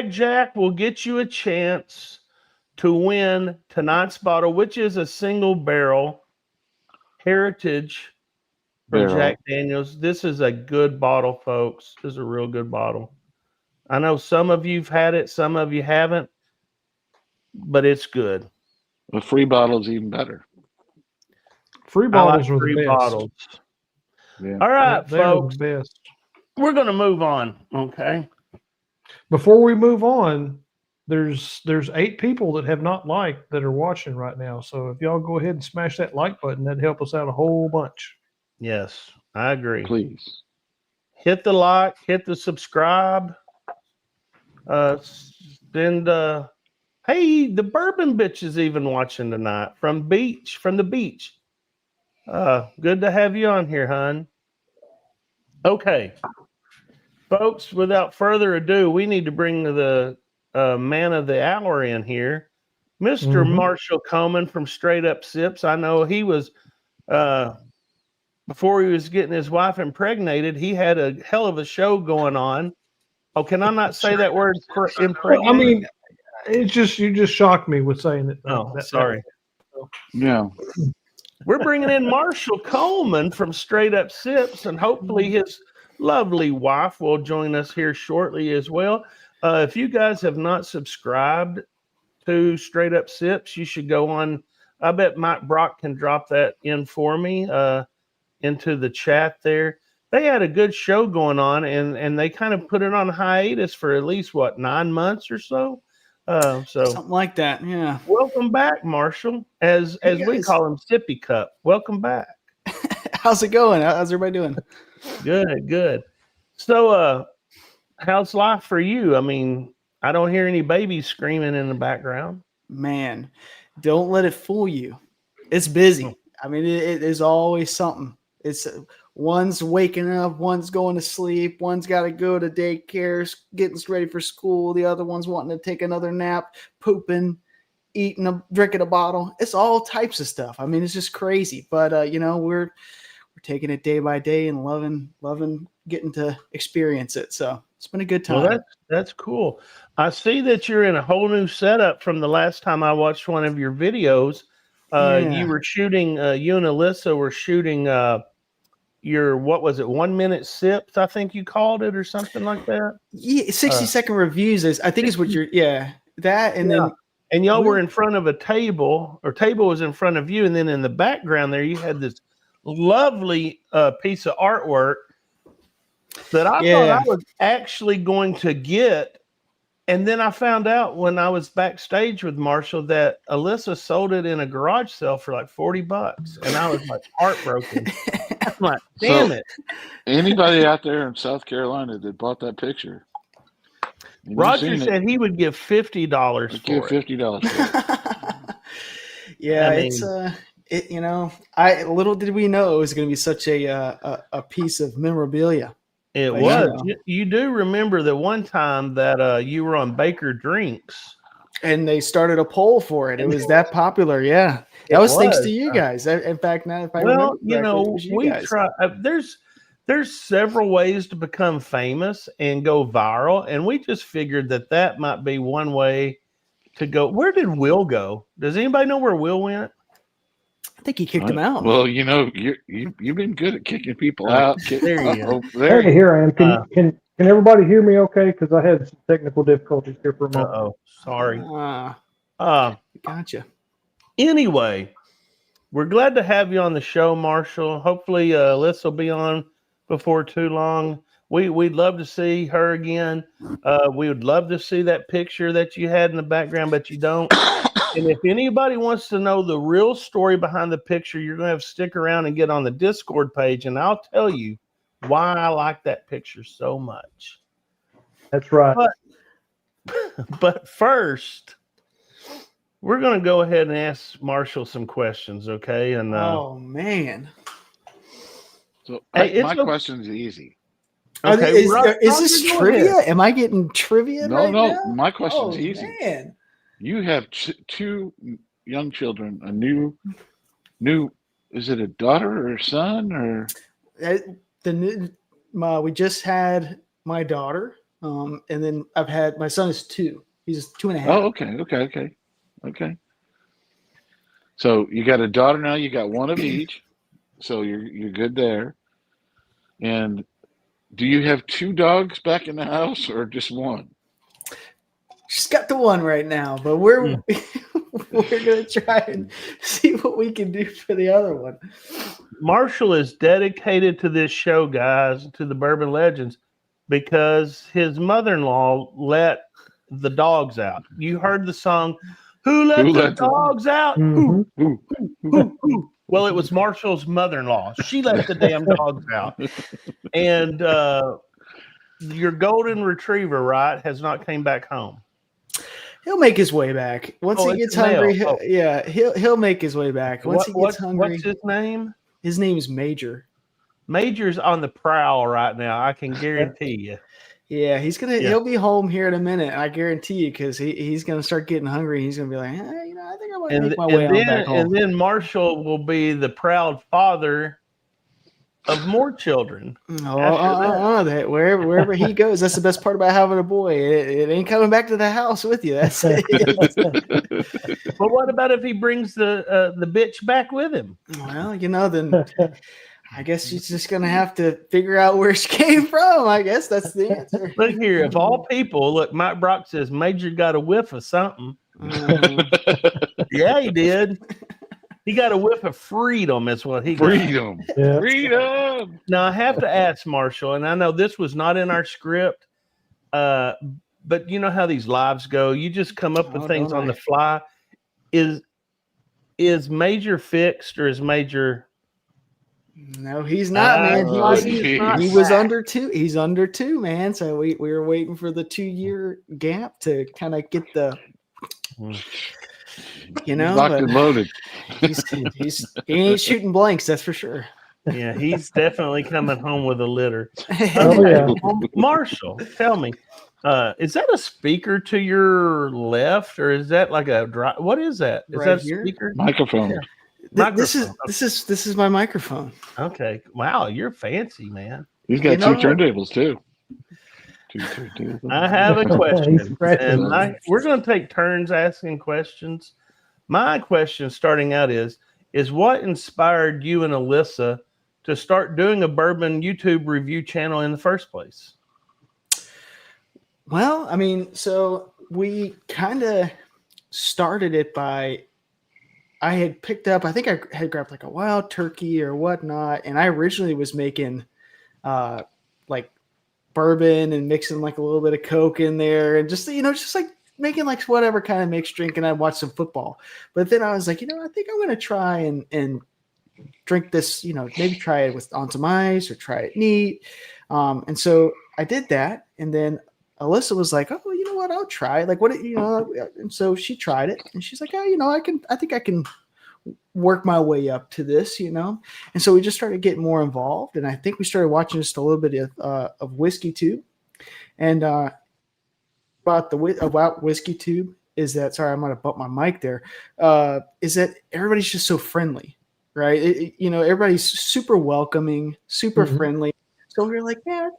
#Jack will get you a chance to win tonight's bottle, which is a single barrel heritage from Jack Daniels. This is a good bottle, folks. This is a real good bottle. I know some of you've had it, some of you haven't, but it's good. A free bottle is even better. Free bottles are the best. Bottles. Yeah. All right, folks. Are the best. We're going to move on, okay? Before we move on, there's 8 people that have not liked that are watching right now. So if y'all go ahead and smash that like button, that'd help us out a whole bunch. Yes, I agree. Please. Hit the like, hit the subscribe. Send hey, the bourbon bitch is even watching tonight from the beach. Good to have you on here, hon. Okay. Folks, without further ado, we need to bring the man of the hour in here, Mr. Marshall Coleman from Straight Up Sips. I know he was, before he was getting his wife impregnated, he had a hell of a show going on. Oh, can I not say that word for impregnated? Well, I mean, it's just you just shocked me with saying it. Oh, sorry. Yeah. We're bringing in Marshall Coleman from Straight Up Sips, and hopefully his lovely wife will join us here shortly as well. If you guys have not subscribed to Straight Up Sips, you should go on. I bet Mike Brock can drop that in for me into the chat there. They had a good show going on, and they kind of put it on hiatus for at least, 9 months or so? Something like that, yeah. Welcome back, Marshall, as we call him, Sippy Cup. Welcome back. How's it going? How's everybody doing? Good. So, how's life for you? I mean, I don't hear any babies screaming in the background. Man, don't let it fool you. It's busy. I mean, it is always something. It's one's waking up, one's going to sleep, one's got to go to daycare, getting ready for school. The other one's wanting to take another nap, pooping, drinking a bottle. It's all types of stuff. I mean, it's just crazy. But we're taking it day by day and loving getting to experience it. So it's been a good time. Well, that's cool. I see that you're in a whole new setup from the last time I watched one of your videos. You were shooting, you and Alyssa were shooting your, what was it, 1 minute sips, I think you called it, or something like that? Yeah, 60-second reviews is, I think is what you're, that. And then. And y'all were in front of a table, or table was in front of you. And then in the background there, you had this lovely piece of artwork that I thought I was actually going to get. And then I found out when I was backstage with Marshall that Alyssa sold it in a garage sale for like $40. And I was like heartbroken. I'm like, damn it. Anybody out there in South Carolina that bought that picture? Roger said he would give $50 for it. Give $50 for it. Yeah, I mean, it's little did we know it was going to be such a piece of memorabilia. It was. You do remember the one time that you were on Baker Drinks, and they started a poll for it. It was that popular. Yeah, that was thanks to you guys. In fact, now if I remember correctly, we try. There's several ways to become famous and go viral, and we just figured that might be one way to go. Where did Will go? Does anybody know where Will went? I think he kicked him out. Well, you've been good at kicking people out. There you go. Hey, here I am. Can everybody hear me okay? Because I had some technical difficulties here for a moment. Uh-oh. Sorry. Gotcha. Anyway, we're glad to have you on the show, Marshall. Hopefully, Alyssa will be on before too long. We'd love to see her again. We would love to see that picture that you had in the background, but you don't. And if anybody wants to know the real story behind the picture, you're going to have to stick around and get on the Discord page, and I'll tell you why I like that picture so much. That's right. But first, we're going to go ahead and ask Marshall some questions, okay? And oh, man. So my question's easy. Okay, is this trivia? Am I getting trivia right now? My question's easy. Man. You have two young children, a new, is it a daughter or a son or? We just had my daughter, and then I've had, my son is 2. He's 2.5. Oh, okay. So you got a daughter now, you got one of each. So you're good there. And do you have 2 dogs back in the house or just one? Just got the one right now, but we're gonna try and see what we can do for the other one. Marshall is dedicated to this show, guys, to the Bourbon Legends. because his mother-in-law let the dogs out. You heard the song, "Who let Who the let the- dogs out?" Mhm. Ooh, Ooh. Well, it was Marshall's mother-in-law. She let the damn dogs out. And your golden retriever, right, has not came back home. He'll make his way back once Oh, he it's gets a male. hungry. Oh. Yeah, he'll make his way back once he gets hungry. What's his name? His name is Major. Major's on the prowl right now. I can guarantee you. Yeah, he'll be home here in a minute. I guarantee you, because he's gonna start getting hungry. He's gonna be like, I think I might make my way on back home. And then Marshall will be the proud father of more children. That wherever he goes, that's the best part about having a boy. It ain't coming back to the house with you. That's it. But what about if he brings the bitch back with him? Well, then I guess she's just gonna have to figure out where she came from. I guess that's the answer. Look here, of all people, look, Mike Brock says Major got a whiff of something. Yeah, he did. He got a whiff of freedom, is what he got. freedom. Yeah. Freedom. Now I have to ask Marshall, and I know this was not in our script, but you know how these lives go. You just come up with things on the fly. Is Major fixed, or is Major? No, he's not, man. He was back. under 2. He's under 2, man. So we were waiting for the 2-year gap to kind of get the, Locked and loaded. he ain't shooting blanks, that's for sure. Yeah, he's definitely coming home with a litter. Oh, yeah. Marshall, tell me, is that a speaker to your left, or is that like a dry? What is that? Is Right that a here? speaker? Microphone. This is my microphone. Okay. Wow, you're fancy, man. He's got You know two what? turntables too. Two turntables. I have a question, scratching and we're going to take turns asking questions. My question, starting out, is what inspired you and Alyssa to start doing a bourbon YouTube review channel in the first place? Well, I mean, so we kind of started it by, I had picked up, I think I had grabbed like a wild turkey or whatnot, and I originally was making like bourbon and mixing like a little bit of Coke in there, and just like making like whatever kind of mixed drink, and I'd watch some football. But then I was like, I think I'm gonna try and drink this, maybe try it on some ice or try it neat. And so I did that, and then Alyssa was like, "Oh, you know what? I'll try it." Like, what, and so she tried it, and she's like, "Oh, I think I can work my way up to this, And so we just started getting more involved, and I think we started watching just a little bit of Whiskey Tube, and about Whiskey Tube is that. Sorry, I might have bumped my mic there. Is that everybody's just so friendly, right? Everybody's super welcoming, super friendly. So we were like, yeah,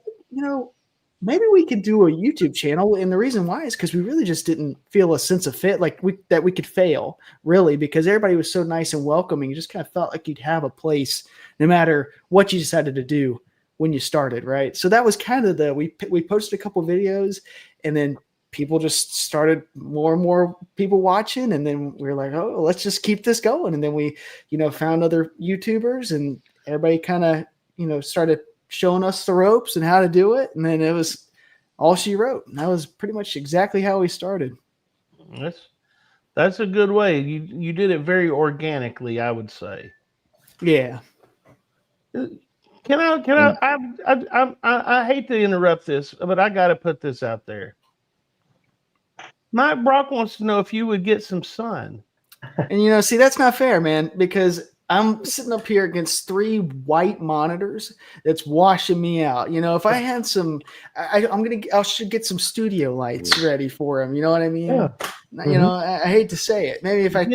maybe we could do a YouTube channel. And the reason why is because we really just didn't feel a sense of fit, that we could fail, really, because everybody was so nice and welcoming. You just kind of felt like you'd have a place no matter what you decided to do when you started, right? So that was kind of we posted a couple videos, and then people just started, more and more people watching. And then we were like, oh, let's just keep this going. And then we, found other YouTubers, and everybody kind of, started showing us the ropes and how to do it, and then it was all she wrote. And that was pretty much exactly how we started. That's a good way. You did it very organically, I would say. Yeah. Can I hate to interrupt this, but I got to put this out there. Mike Brock wants to know if you would get some sun. And see, that's not fair, man, because I'm sitting up here against 3 white monitors that's washing me out. If I had some, I should get some studio lights ready for him. You know what I mean? Yeah. I hate to say it. Maybe if I you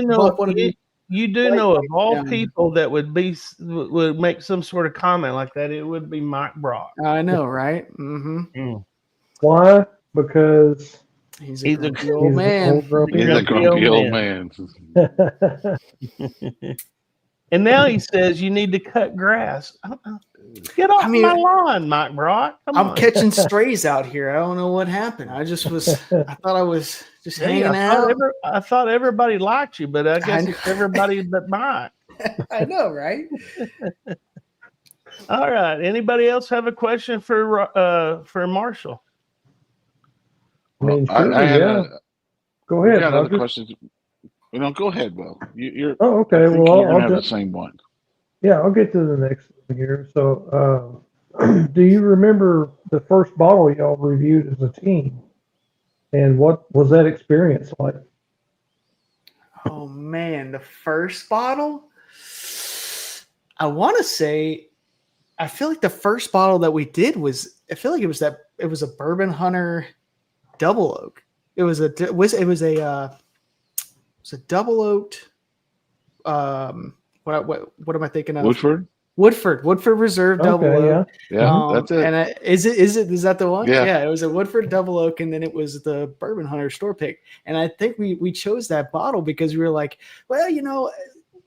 do know of all people that would make some sort of comment like that, it would be Mike Brock. I know, right? Mm-hmm. Why? Because he's a grumpy old man. He's a grumpy old man. And now he says you need to cut grass. Get off my lawn, Mike Brock. I'm catching strays out here. I don't know what happened. I thought I was just hanging out. I thought everybody liked you, but I guess it's everybody but Mike. I know, right? All right. Anybody else have a question for Marshall? I mean, Well, sure, I had yeah. Go we ahead, got other Roger. questions. Go ahead, Will. Oh, I okay. think Well, you're gonna I'll have the jump. same one. Yeah, I'll get to the next one here. So, do you remember the first bottle y'all reviewed as a team? And what was that experience like? Oh man, the first bottle. I want to say, I feel like the first bottle that we did was. I feel like it was a Bourbon Hunter double oak. It was a double oaked. What am I thinking of? Woodford? Woodford Reserve double Okay, oak. yeah. Yeah, that's it. And is that the one? Yeah. It was a Woodford double oak, and then it was the Bourbon Hunter store pick. And I think we chose that bottle because we were like, well,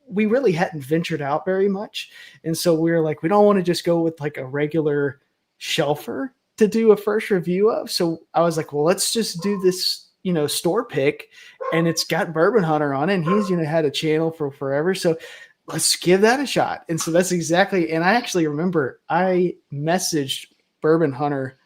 we really hadn't ventured out very much, and so we were like, we don't want to just go with like a regular shelfer to do a first review of. So I was like, well, let's just do this, store pick, and it's got Bourbon Hunter on it, and he's had a channel for forever, so let's give that a shot. And so that's exactly, and I actually remember I messaged Bourbon Hunter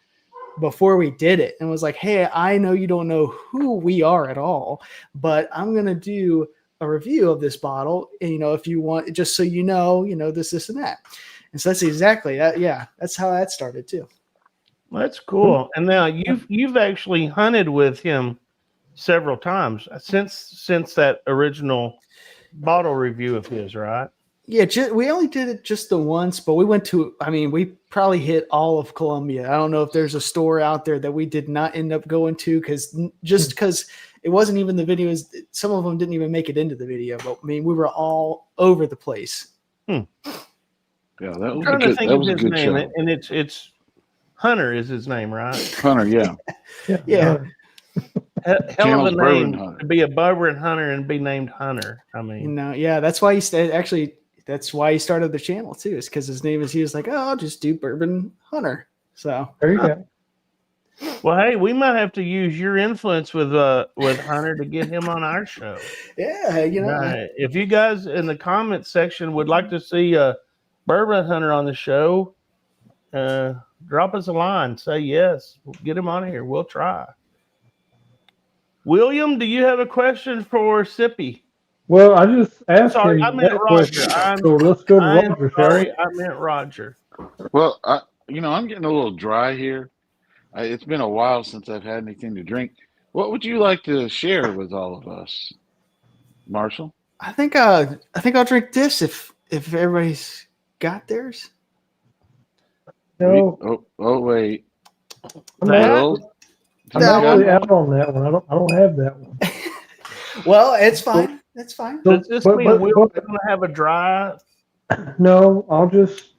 before we did it and was like, hey, I know you don't know who we are at all, but I'm going to do a review of this bottle. And, if you want, just so this and that. And so that's exactly that. Yeah. That's how that started too. That's cool. And now you've actually hunted with him several times since that original bottle review of his, right? Yeah, we only did it just the once, but we went to, we probably hit all of Columbia. I don't know if there's a store out there that we did not end up going to because it wasn't even the videos. Some of them didn't even make it into the video, but we were all over the place. Yeah, that I'm was trying a to good, think that of was a his good name, show. and it's Hunter is his name, right? Hunter, yeah. Yeah. Hell of a Channel's Bourbon name Hunter. to be a Bourbon Hunter and be named Hunter. I mean, Yeah, that's why that's why he started the channel too. Is because his name is. He was like, oh, I'll just do Bourbon Hunter. So There you go. well, hey, we might have to use your influence with Hunter to get him on our show. yeah, Right. If you guys in the comments section would like to see a Bourbon Hunter on the show, drop us a line. Say yes. We'll get him on here. We'll try. William, do you have a question for Sippy? Well, I just asked Sorry, him I meant that Roger. question. So let's go to I'm Roger, shall sorry, we? I meant Roger. Well, I'm getting a little dry here. It's been a while since I've had anything to drink. What would you like to share with all of us, Marshall? I think I'll drink this if everybody's got theirs. No, Wait. I'm That- Will? I'm That actually one? out on that one. I don't have that one. Well, it's fine. That's fine. So, Does this but- mean but- we're but- going to have a dry? No, I'll just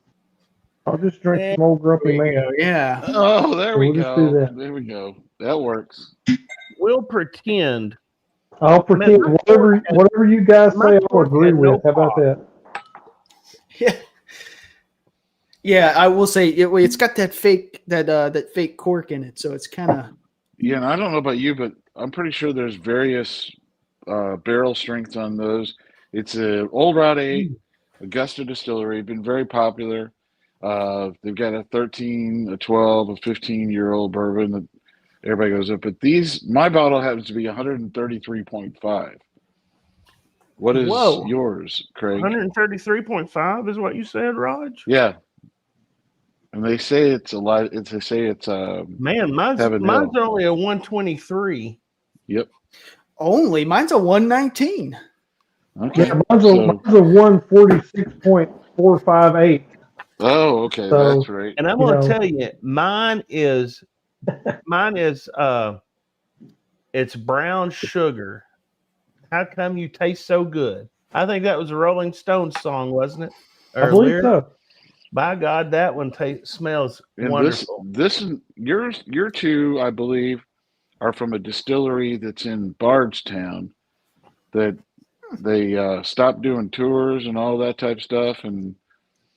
drink some old grumpy man. Yeah. Oh, there we We'll just do go. that. There we go. That works. We'll pretend. I'll pretend Man, whatever you guys my say, I'll fork agree had no with. How about pop. that? Yeah. Yeah, I will say it's got that fake cork in it, so it's kind of. Yeah, and I don't know about you, but I'm pretty sure there's various barrel strengths on those. It's a Old Route 8, Augusta Distillery, been very popular. They've got a 13, a 12, a 15-year-old bourbon that everybody goes up. But my bottle happens to be 133.5. What is Whoa. yours, Craig? 133.5 is what you said, Raj? Yeah. And they say it's a lot. They say it's Man, mine's Heaven Hill. only a 123. Yep. Only mine's a 119. Okay. Yeah, mine's a 146.458. Oh, okay, So- that's right. And I'm You going to know. tell you, mine is it's brown sugar. How come you taste so good? I think that was a Rolling Stones song, wasn't it? Or I a believe lyric? so. By God, that one smells And wonderful. this is your two, I believe, are from a distillery that's in Bardstown that they stopped doing tours and all that type of stuff. And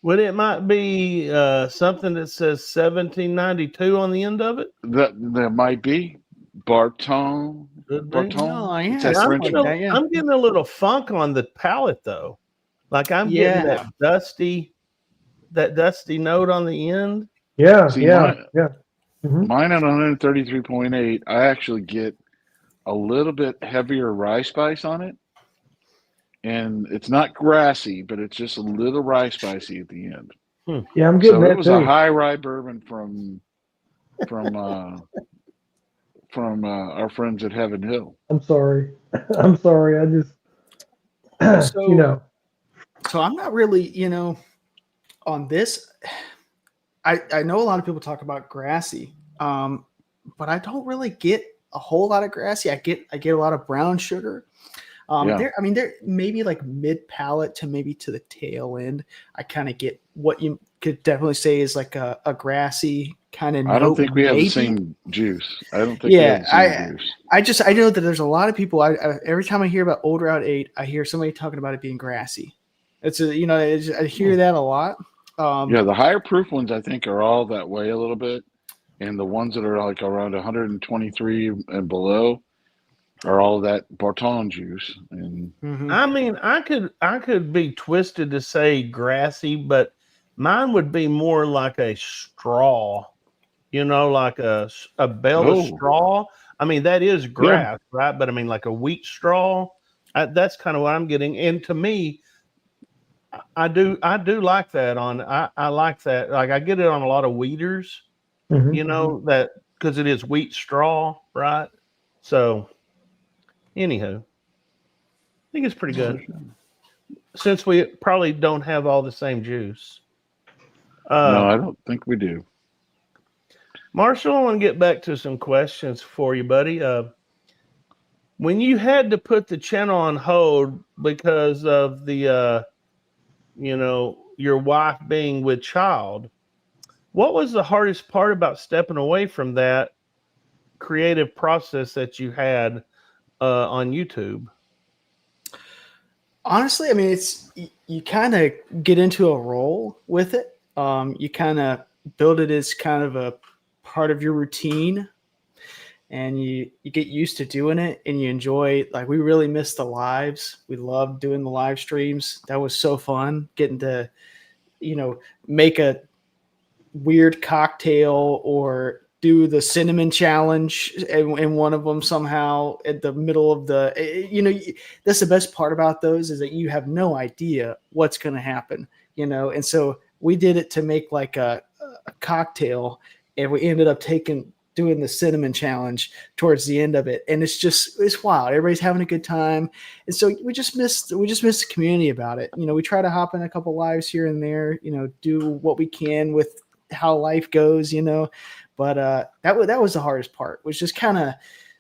Well, it might be something that says 1792 on the end of it. that there might be Barton. Could be. Barton. Oh, yeah, It's that I'm French getting, one. yeah. I'm getting a little funk on the palate, though. Like I'm getting that dusty. that dusty note on the end. Yeah, See, yeah, yeah. Mhm. mine at 133.8, I actually get a little bit heavier rye spice on it. And it's not grassy, but it's just a little rye spicy at the end. Yeah, I'm getting So it that was a too. high rye bourbon from our friends at Heaven Hill. I'm sorry. I'm sorry. I just, So, you know, so I'm not really, on this. I know a lot of people talk about grassy, but I don't really get a whole lot of grassy. I get a lot of brown sugar. Yeah. They're maybe like mid palate to maybe to the tail end. I kind of get what you could definitely say is like a grassy kind of. I don't think we have the same juice. I don't think we have the same juice. I know that there's a lot of people. Every time I hear about Old Route 8, I hear somebody talking about it being grassy. I hear that a lot. Yeah, the higher proof ones I think are all that way a little bit, and the ones that are like around 123 and below are all that Barton juice. And I mean, I could be twisted to say grassy, but mine would be more like a straw, like a bale of straw. I mean, that is grass, right? But I mean, like a wheat straw. That's kind of what I'm getting. And to me, I do like that I like that. Like I get it on a lot of weeders, that because it is wheat straw, right? So, anywho, I think it's pretty good. Since we probably don't have all the same juice. No, I don't think we do. Marshall, I want to get back to some questions for you, buddy. When you had to put the channel on hold because of the, your wife being with child, what was the hardest part about stepping away from that creative process that you had on YouTube? Honestly, I mean, you kind of get into a role with it. You kind of build it as kind of a part of your routine, and you get used to doing it, and you enjoy. Like we really miss the lives. We loved doing the live streams. That was so fun getting to, make a weird cocktail or do the cinnamon challenge in one of them somehow at the middle of that's the best part about those is that you have no idea what's going to happen, and so we did it to make like a cocktail, and we ended up doing the cinnamon challenge towards the end of it, and it's wild. Everybody's having a good time, and so we just miss the community about it. We try to hop in a couple lives here and there, do what we can with how life goes, but that was the hardest part, was just kind of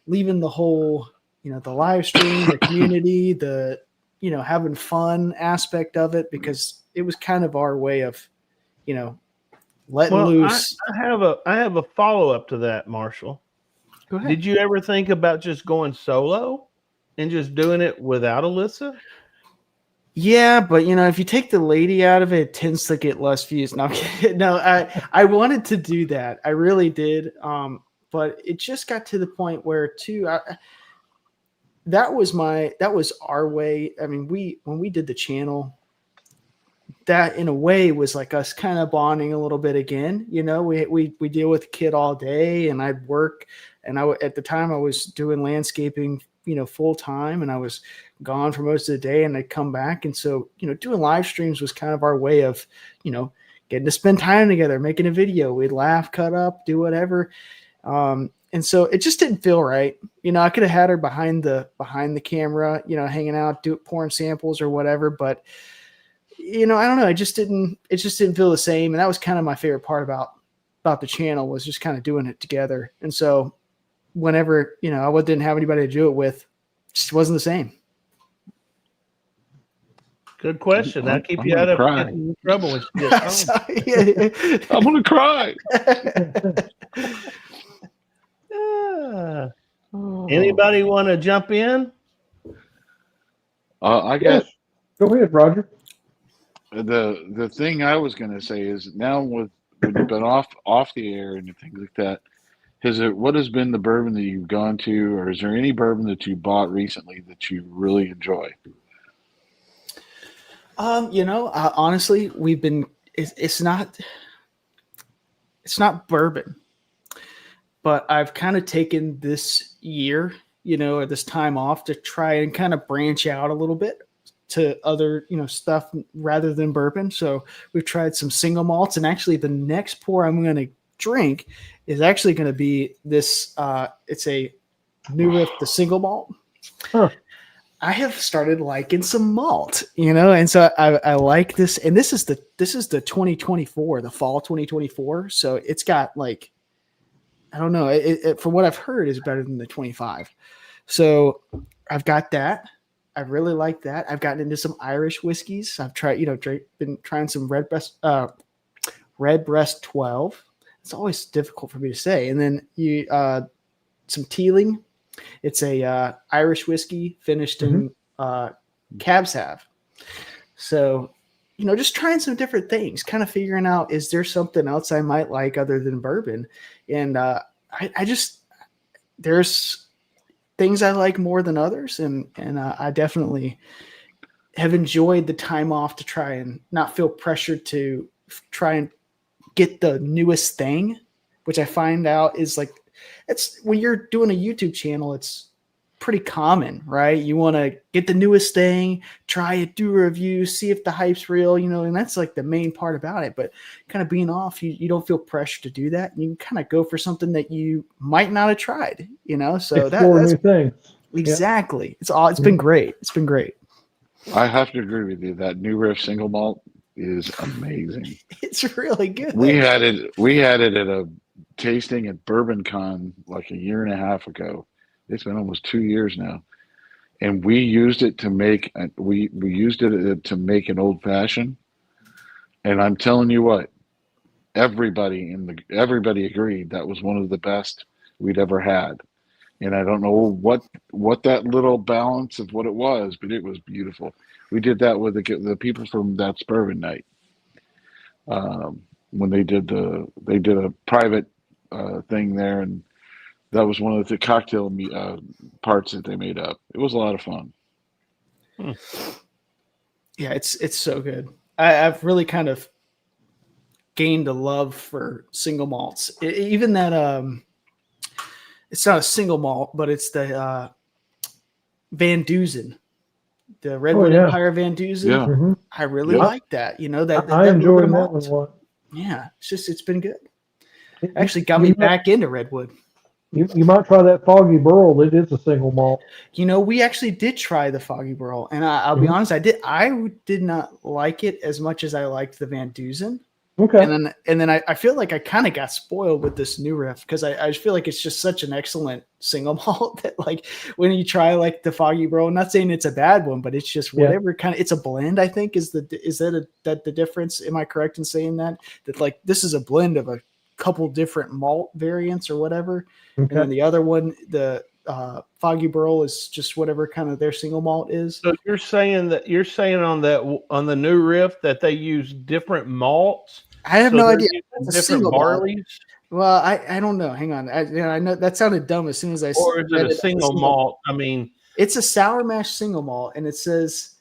leaving the whole, the live stream, the community, the having fun aspect of it, because it was kind of our way of letting loose. I have a follow-up to that, Marshall. Go ahead. Did you ever think about just going solo and just doing it without Alyssa? Yeah, but if you take the lady out of it, it tends to get less views. No, I wanted to do that. I really did. But it just got to the point where that was our way. I mean, when we did the channel, that in a way was like us kind of bonding a little bit again. We deal with the kid all day, and I'd work, and at the time I was doing landscaping, full time, and I was gone for most of the day, and I'd come back. And so, doing live streams was kind of our way of, getting to spend time together, making a video. We'd laugh, cut up, do whatever. And so it just didn't feel right. I could have had her behind the camera, hanging out, pouring samples or whatever, but I don't know. It just didn't feel the same. And that was kind of my favorite part about the channel, was just kind of doing it together. And so whenever, I didn't have anybody to do it with, it just wasn't the same. Good question. That'll keep you out of trouble when you get home. I'm going to cry. Anybody want to jump in? I got. Go ahead, Roger. The thing I was going to say is, now when you've been off the air and things like that, what has been the bourbon that you've gone to, or is there any bourbon that you bought recently that you really enjoy? Honestly, we've been it's not bourbon, but I've kind of taken this year, or this time off to try and kind of branch out a little bit to other, stuff rather than bourbon. So we've tried some single malts, and actually the next pour I'm going to drink is actually going to be this. It's a New Riff, the single malt. Huh. I have started liking some malt, and so I like this. And this is the 2024, the fall 2024. So it's got like, I don't know, it from what I've heard is better than the 25. So I've got that. I really like that. I've gotten into some Irish whiskeys. I've tried, been trying some Redbreast 12. It's always difficult for me to say. And then some Teeling. It's a Irish whiskey finished in Cabs Have. So, just trying some different things, kind of figuring out, is there something else I might like other than bourbon? And I just, there's things I like more than others. And I definitely have enjoyed the time off to try and not feel pressured to try and get the newest thing, which I find out is like, it's when you're doing a YouTube channel, it's pretty common, right? You want to get the newest thing, try it, do a review, see if the hype's real, and that's like the main part about it. But kind of being off, you don't feel pressure to do that. You can kind of go for something that you might not have tried, so Explore that's new things. exactly. It's been great. It's been great. I have to agree with you. That New Riff single malt is amazing. It's really good. We had it at a tasting at Bourbon Con like a year and a half ago. It's been almost 2 years now, and we used it to make we used it to make an old fashioned. And I'm telling you what, everybody agreed that was one of the best we'd ever had. And I don't know what that little balance of what it was, but it was beautiful. We did that with the people from That's Bourbon Night. When they did a private thing there, and that was one of the cocktail parts that they made up. It was a lot of fun. Yeah, it's so good. I've really kind of gained a love for single malts. Even that it's not a single malt, but it's the Van Dusen, the Redwood Empire Van Dusen. Yeah. Mhm. I really like that. I enjoyed that one a lot. Yeah, it's been good. Actually got me back into Redwood. You might try that Foggy Burl. It is a single malt. We actually did try the Foggy Burl, and I'll be honest, I did not like it as much as I liked the Van Dusen. Okay. And then I feel like I kind of got spoiled with this New Riff because I feel like it's just such an excellent single malt that, like, when you try like the Foggy Burl, I'm not saying it's a bad one, but it's just whatever kind of, it's a blend, I think is that the difference? Am I correct in saying that like this is a blend of a couple different malt variants or whatever? Okay. And then the other one, the Foggy Burl, is just whatever kind of their single malt is. So you're saying on the New Riff that they use different malts? I have no idea. That's a Different single malt. barleys? Well, I don't know. Hang on. I know that sounded dumb as soon as I said Or is it a single malt? I mean, it's a sour mash single malt, and it says,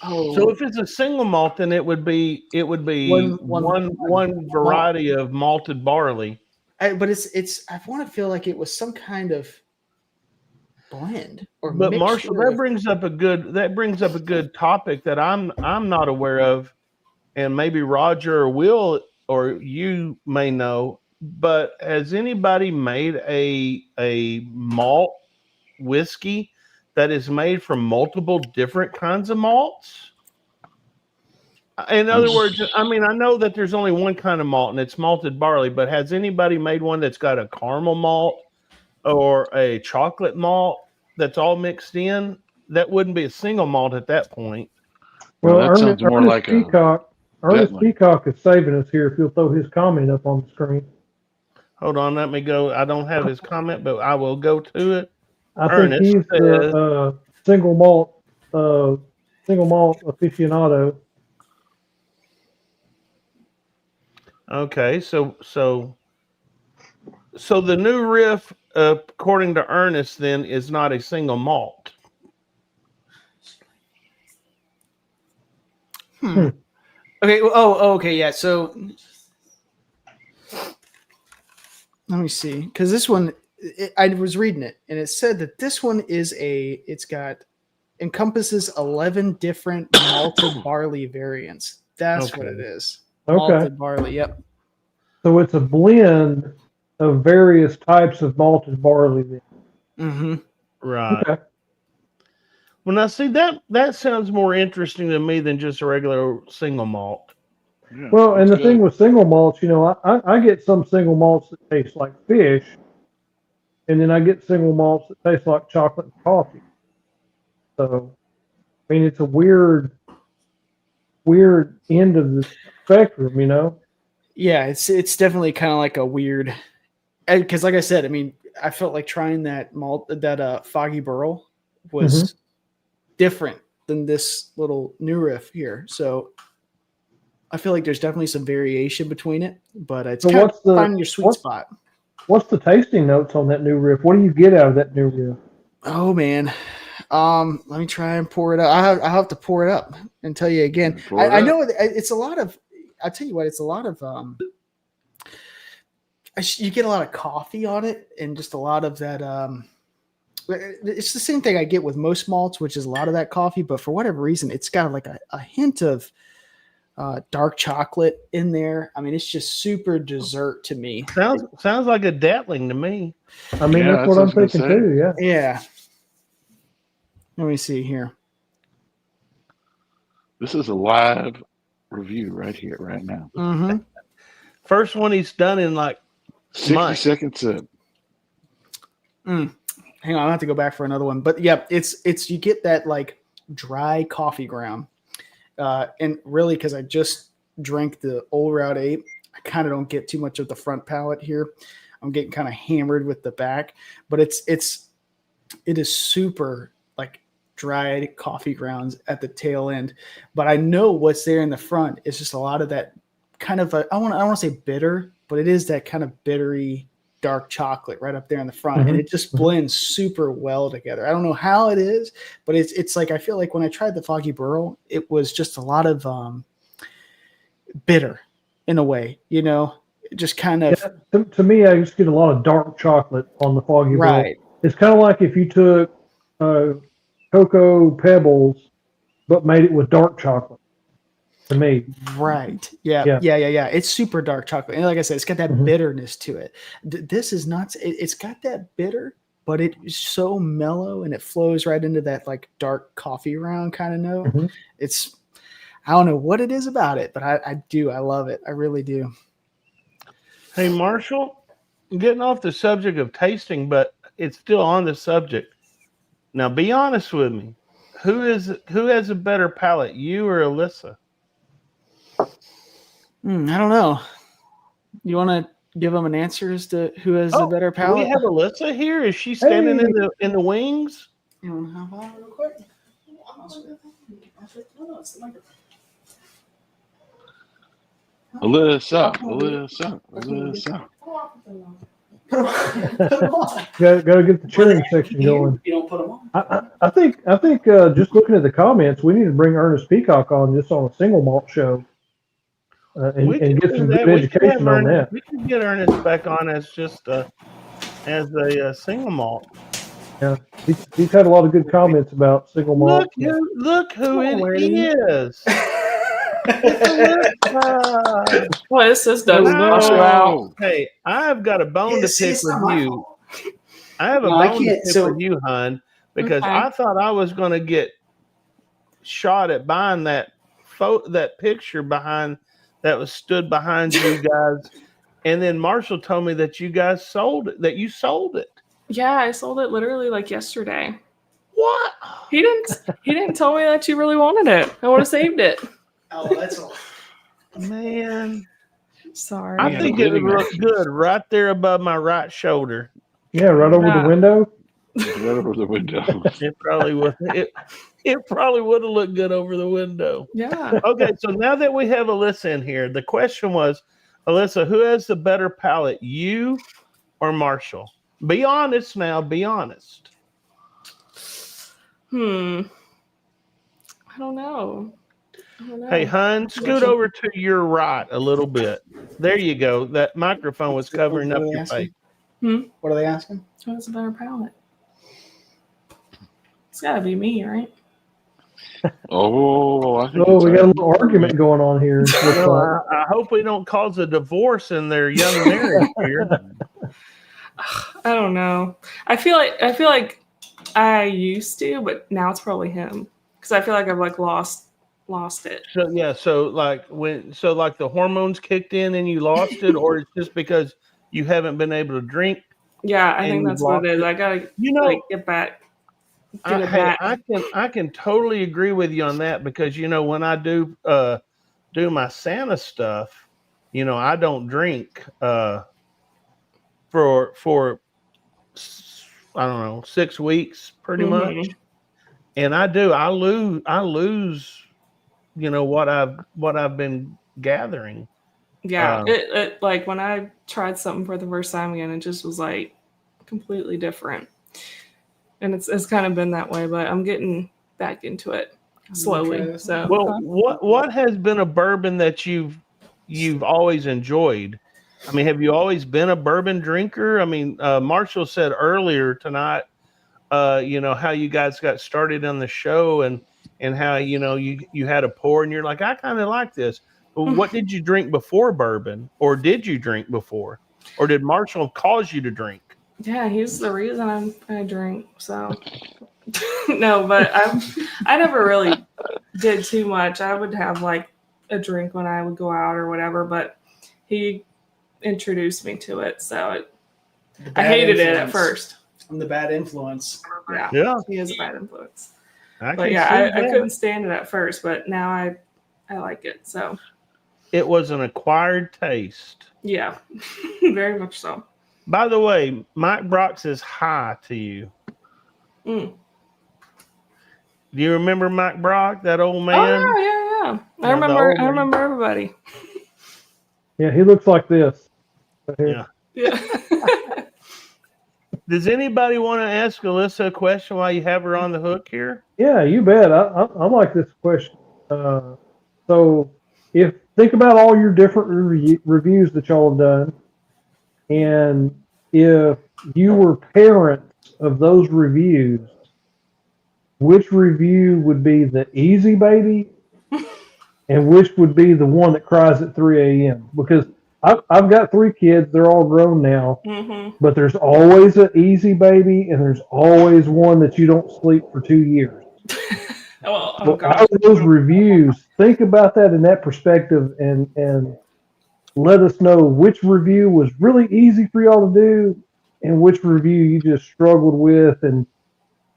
so if it's a single malt, then it would be one variety of malted barley. but it's I want to feel like it was some kind of blend or But Marshall, mixture that brings up a good topic that I'm not aware of, and maybe Roger or Will or you may know. But has anybody made a malt whiskey that is made from multiple different kinds of malts? In other words, I mean, I know that there's only one kind of malt, and it's malted barley. But has anybody made one that's got a caramel malt or a chocolate malt that's all mixed in? That wouldn't be a single malt at that point. Well, that sounds more like Ernest Peacock is saving us here. If you'll throw his comment up on the screen. Hold on, let me go. I don't have his comment, but I will go to it. I think he's the single malt aficionado. Okay, so the New Riff, according to Ernest, then is not a single malt. Okay. Oh, okay. Yeah. So let me see, because this one, I was reading it, and it said that this one it's got encompasses 11 different malted barley variants. That's what it Okay. is. Okay. Malted barley. Yep. So it's a blend of various types of malted barley. Then. Mm-hmm. Right. Okay. Well, now see that sounds more interesting to me than just a regular single malt. Yeah, Well, and it's the thing good. with single malts, I get some single malts that taste like fish, and then I get single malts that taste like chocolate and coffee. So, I mean, it's a weird end of the spectrum, Yeah, it's definitely kind of like a weird, because like I said, I mean, I felt like trying that Foggy Burl was different than this little new riff here. So I feel like there's definitely some variation between it, but it's So kind of finding your sweet spot. what's the tasting notes on that new riff? What do you get out of that new riff? Oh man. Let me try and pour it up. I have to pour it up and tell you again. I know it's a lot of. I tell you what, it's a lot of. You get a lot of coffee on it, and just a lot of that. It's the same thing I get with most malts, which is a lot of that coffee. But for whatever reason, it's got like a hint of dark chocolate in there. I mean, it's just super dessert to me. Sounds like a Datling to me. I mean, Yeah, that's what I I'm was gonna thinking say. too. Yeah. Yeah. Let me see here. This is a live review right here, right now. Mm-hmm. First one he's done in like 60 months. seconds sip. Hang on, I'll have to go back for another one. But yeah, it's you get that like dry coffee ground. And really, because I just drank the Old Route 8, I kind of don't get too much of the front palate here. I'm getting kind of hammered with the back, but it is super like dried coffee grounds at the tail end. But I know what's there in the front. It's just a lot of that kind of I don't want to say bitter, but it is that kind of bittery dark chocolate right up there in the front, and it just blends super well together. I don't know how it is, but it's like I feel like when I tried the Foggy Burl, it was just a lot of bitter in a way, just kind of To me, I just get a lot of dark chocolate on the Foggy Burl. right. It's kind of like if you took cocoa pebbles but made it with dark chocolate. To me, Right. Yeah. It's super dark chocolate. And like I said, it's got that bitterness to it. This is not, it's got that bitter, but it's so mellow and it flows right into that like dark coffee round kind of note. It's, I don't know what it is about it, but I do. I love it. I really do. Hey, Marshall, getting off the subject of tasting, but it's still on the subject. Now, be honest with me. Who has a better palate, you or Alyssa? I don't know. You want to give them an answer as to who has the better Do palate? we have Alyssa here? Is she standing in the wings? You want to have that real quick? Alyssa. Gotta get the cheering section going. You don't put them on. I think just looking at the comments, we need to bring Ernest Peacock on just on a single malt show and get some good education on that. We can get Ernest back on as just as a single malt. Yeah, he's had a lot of good comments about single malt. Look who it is. What is this? Doesn't No. wash you out. Hey, I've got a bone to pick with you. I have a No, I bone to can't. pick So- with you, hon, because Okay. I thought I was going to get shot at buying that picture behind that was stood behind you guys, and then Marshall told me that you guys sold it. That you sold it. Yeah, I sold it literally like yesterday. What? He didn't tell me that you really wanted it. I would have saved it. Oh, that's all. Man, Sorry. I think it would look good right there above my right shoulder. Yeah, right over the window. Right over the window. It probably would. It probably would have looked good over the window. Yeah. Okay, so now that we have Alyssa in here, the question was, Alyssa, who has the better palate, you or Marshall? Be honest now. Be honest. I don't know. I don't know. Hey, Hun, scoot over to your right a little bit. There you go. That microphone was covering What up are they your asking? face. What are they asking? Who has a better palate? It's got to be me, right? Oh, I think Oh, it's we got a her. little argument going on here. Looks No, like. I hope we don't cause a divorce in their young marriage here. I don't know. I feel like I used to, but now it's probably him because I feel like I've like lost it. So yeah, so like the hormones kicked in and you lost it, or it's just because you haven't been able to drink Yeah, I and think you've that's what lost it is. it. I gotta You know, like get it hey, back. I can totally agree with you on that because when I do my Santa stuff, I don't drink for I don't know 6 weeks pretty much, Mhm. and I lose what I've been gathering. Yeah, it like when I tried something for the first time again, it just was like completely different, and it's kind of been that way. But I'm getting back into it slowly. So Well, what has been a bourbon that you've always enjoyed? I mean, have you always been a bourbon drinker? I mean, Marshall said earlier tonight, how you guys got started on the show and how you had a pour and you're like, I kind of like this. But what did you drink before bourbon, or did you drink before, or did Marshall cause you to drink? yeah, he's the reason I drink. So no, but I never really did too much. I would have like a drink when I would go out or whatever, but he introduced me to it, so I hated it at first. I'm the bad influence. Yeah, Yeah, he is a bad influence. I But can yeah, see I that. couldn't stand it at first, but now I like it. So It was an acquired taste. yeah, very much so. By the way, Mike Brock says hi to you. Mm. Do you remember Mike Brock, that old man? Oh yeah. Yeah, the old I man. remember everybody. Yeah, he looks like this. Right here. Yeah. Yeah. Does anybody want to ask Alyssa a question while you have her on the hook here? Yeah, you bet. I like this question. So, if think about all your different reviews that y'all have done, and if you were parents of those reviews, which review would be the easy baby, and which would be the one that cries at 3 a.m.? Because I've got 3 kids; they're all grown now. Mm-hmm. But there's always an easy baby, and there's always one that you don't sleep for 2 years. Oh So gosh. out of those reviews, think about that in that perspective, and let us know which review was really easy for y'all to do, and which review you just struggled with, and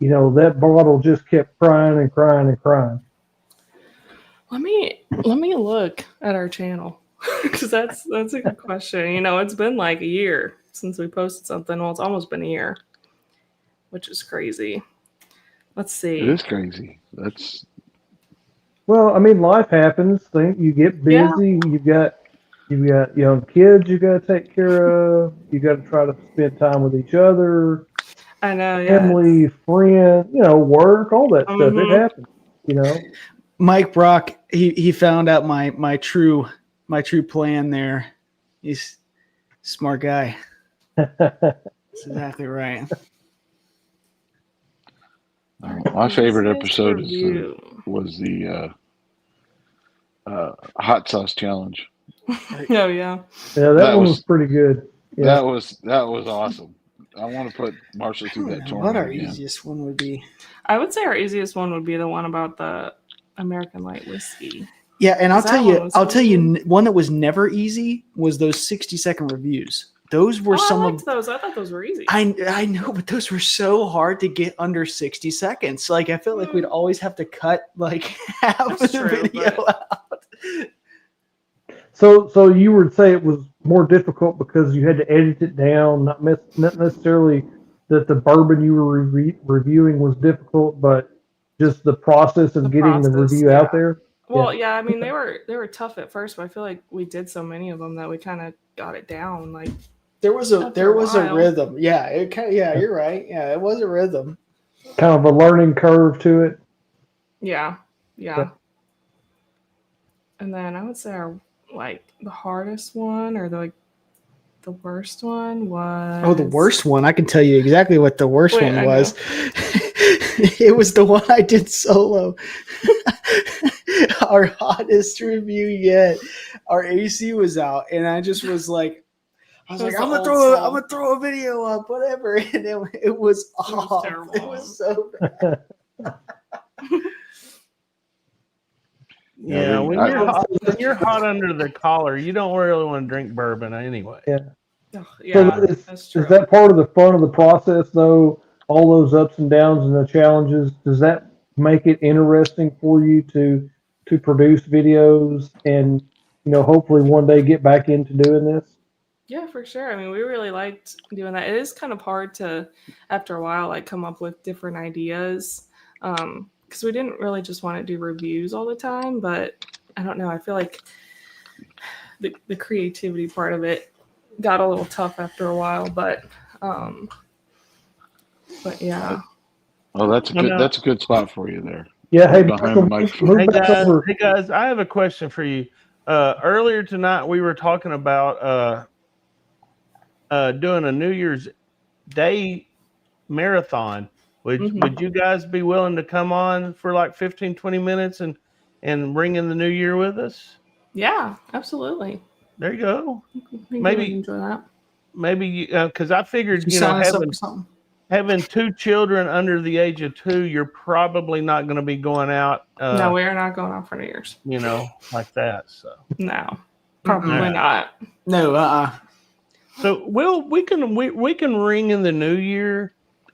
that bottle just kept crying and crying and crying. Let me look at our channel because that's a good question. It's been like a year since we posted something. Well, it's almost been a year, which is crazy. Let's see. It is crazy. That's Well, I mean, life happens. You get busy. Yeah. You've got young kids you got to take care of. You got to try to spend time with each other. I know, yeah. Family, friend, work, all that stuff. It happens. Mike Brock, he found out my true plan there. He's a smart guy. That's exactly right. my favorite episode Review. was the hot sauce challenge. Oh yeah. Yeah, That that one was- was pretty good. Yeah. That was awesome. I want to put Marshall through that What tournament our again. easiest one would be. I would say our easiest one would be the one about the American light whiskey. Yeah, and I'll That tell one you, was I'll tell you, easy. one that was never easy was those 60-second reviews. Those were I some liked of those. I thought those were easy. I know, but those were so hard to get under 60 seconds. Like I felt like we'd always have to cut like half of That's the true, video out. So you would say it was more difficult because you had to edit it down, not necessarily that the bourbon you were reviewing was difficult, but just the process of The getting the process, review out there. Well, yeah, I mean they were tough at first, but I feel like we did so many of them that we kind of got it down. Like There was After a a while. rhythm. Yeah, you're right. Yeah, it was a rhythm. Kind of a learning curve to it. yeah. Yeah. And then I would say the hardest one or the worst one was Oh, the worst one. I can tell you exactly what the worst Wait, one I was. It was the one I did solo. Our hottest review yet. Our AC was out, and I just was like, It was I'm the gonna old throw soul. a video up, whatever. And it was off. terrible. It was so bad. Yeah, they- when you're hot under the collar, you don't really want to drink bourbon anyway. Oh, So yeah, that's true. is that part of the fun of the process, though? All those ups and downs and the challenges. Does that make it interesting for you to produce videos and hopefully one day get back into doing this? Yeah, for sure. I mean, we really liked doing that. It is kind of hard to, after a while, like come up with different ideas. Because we didn't really just want to do reviews all the time, but I don't know. I feel like the creativity part of it got a little tough after a while, but yeah. Oh, that's a good spot for you there. Yeah. Hey, Behind the microphone. move Hey back guys, over. I have a question for you. Earlier tonight, we were talking about doing a New Year's Day marathon. Would you guys be willing to come on for like 15, 20 minutes and ring in the new year with us? Yeah, absolutely. There you go. I think Maybe- we would enjoy that. Maybe because I figured, Sign us up for something. having 2 children under the age of 2, you're probably not going to be going out. No, we are not going out for New Year's. Like that. So No, probably Mm-mm. not. No, So we can ring in the new year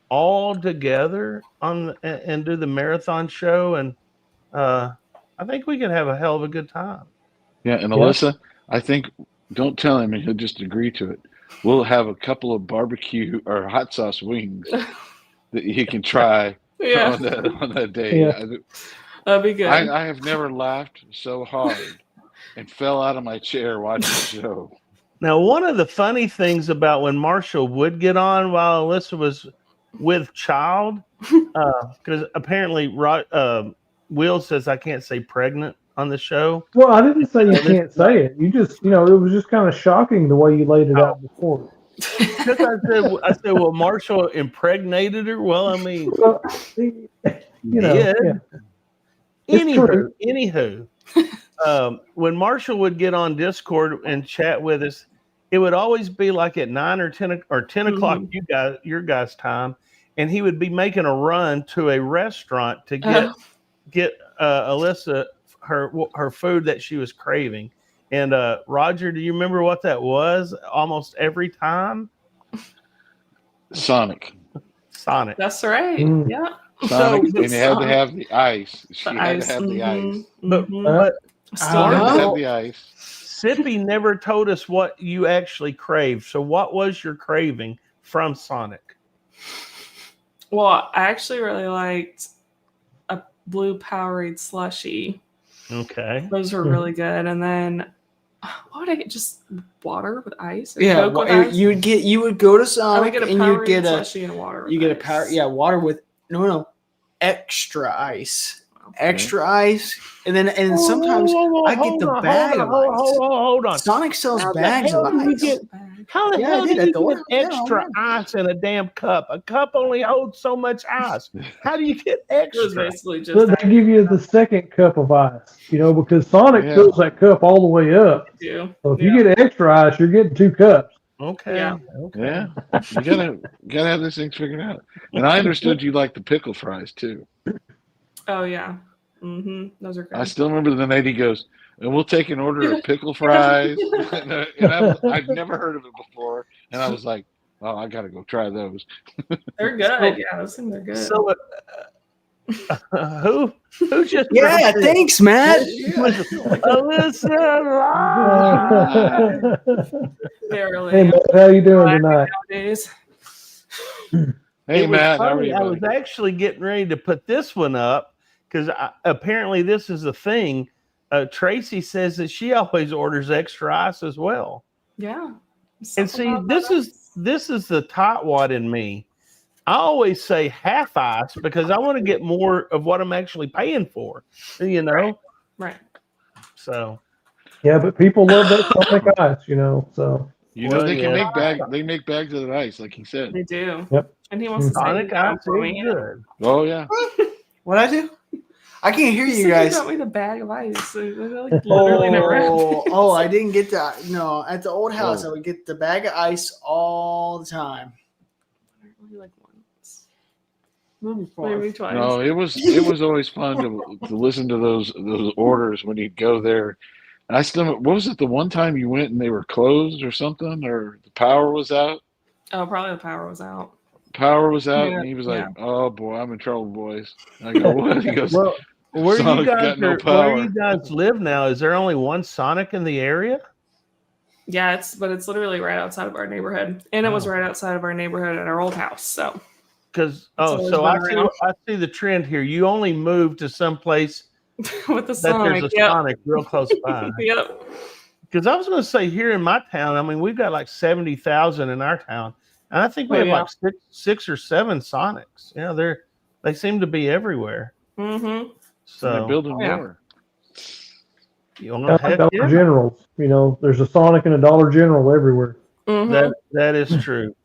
all together and do the marathon show, and I think we can have a hell of a good time. Yeah, and Alyssa, I think don't tell him, and he'll just agree to it. We'll have a couple of barbecue or hot sauce wings that he can try Yeah, on that day. Yeah. that'd be good. I have never laughed so hard and fell out of my chair watching the show. Now, one of the funny things about when Marshall would get on while Alyssa was with child, because apparently Will says I can't say pregnant on the show. Well, I didn't say you can't say it. You just, it was just kind of shocking the way you laid it out before. Because I said, well, Marshall impregnated her. Well, I mean, Well, yeah. yeah. It's true. Anywho, when Marshall would get on Discord and chat with us, it would always be like at 9 or 10 o'clock your guys' time, and he would be making a run to a restaurant to get Alyssa her food that she was craving. And Roger, do you remember what that was? Almost every time, Sonic. That's right. Mm. Yeah. Sonic, So- and had to have the ice. She The had ice. to have the ice. but Still Had to do. have the ice. Sippy never told us what you actually craved. So what was your craving from Sonic? Well, I actually really liked a blue Powerade slushie. Okay. Those were really good. And then what would I get? Just water with ice? Or yeah. Coke with ice? You would go to I would Sonic get a and Powerade you'd get a slushie and water. With ice. water with extra ice. Okay. Extra ice, and sometimes I get the bag of ice. Hold on. Sonic sells How the bags of hell do you ice. get- How the Yeah, hell I do did at you the get warehouse. extra ice in a damn cup? A cup only holds so much ice. How do you get It was extra? basically So just they give you the second cup of ice, because Sonic Yeah. fills that cup all the way up. too. So if you get extra ice, you're getting 2 cups. Okay. Yeah. Okay. Yeah, you gotta have these things figured out. And I understood you like the pickle fries too. Oh yeah. Those are I good. still remember the night he goes, and we'll take an order of pickle fries. and I've never heard of it before, and I was like, oh, I gotta go try those. They're good. Yeah, those things are good. So, who just Yeah, thanks, Matt. Alyssa live. They really Hey, am. Matt, how you doing tonight? Nowadays. Hey It was Matt, how are funny, you? I was buddy? actually getting ready to put this one up because apparently this is the thing. Tracy says that she always orders extra ice as well. Yeah. And see, this is the tightwad in me. I always say half ice because I want to get more of what I'm actually paying for. Right. So Yeah, but people love that Sonic Ice, you know. So You know Well, they can yeah. make bag. They make bags of ice, like he said. They do. Yep. And he wants to say Sonic he got Ice for is me. good. Oh yeah. What I do? I can't hear He you said guys. he got me the bag of ice. So like literally never Oh, happens. oh, I didn't get that. No, at the old house, Whoa. I would get the bag of ice all the time. Only like once. Maybe Maybe twice. No, it was always fun to listen to those orders when you'd go there. And I still, what was it, the one time you went and they were closed or something, or the power was out? Oh, probably the power was out. Power was out, Yeah, and he was like, yeah. "Oh boy, I'm in trouble, boys." And I go, "What?" He goes, Well, where you "Sonic's guys got no where power." you guys live now? Is there only one Sonic in the area? Yeah, it's literally right outside of our neighborhood. And it was Oh. right outside of our neighborhood at our old house. So Because always so been around. I see the trend here. You only moved to some place with the that Sonic. there's a Yep. Sonic real close by. Yep. Because I was going to say here in my town, I mean, we've got like 70,000 in our town, and I think we Oh, have yeah. like six or seven Sonics. You know, they seem to be everywhere. Mm-hmm. They're So building yeah. more. you want yeah, to heck Dollar yeah, Generals, you know, there's a Sonic and a Dollar General everywhere. Mm-hmm. that is true.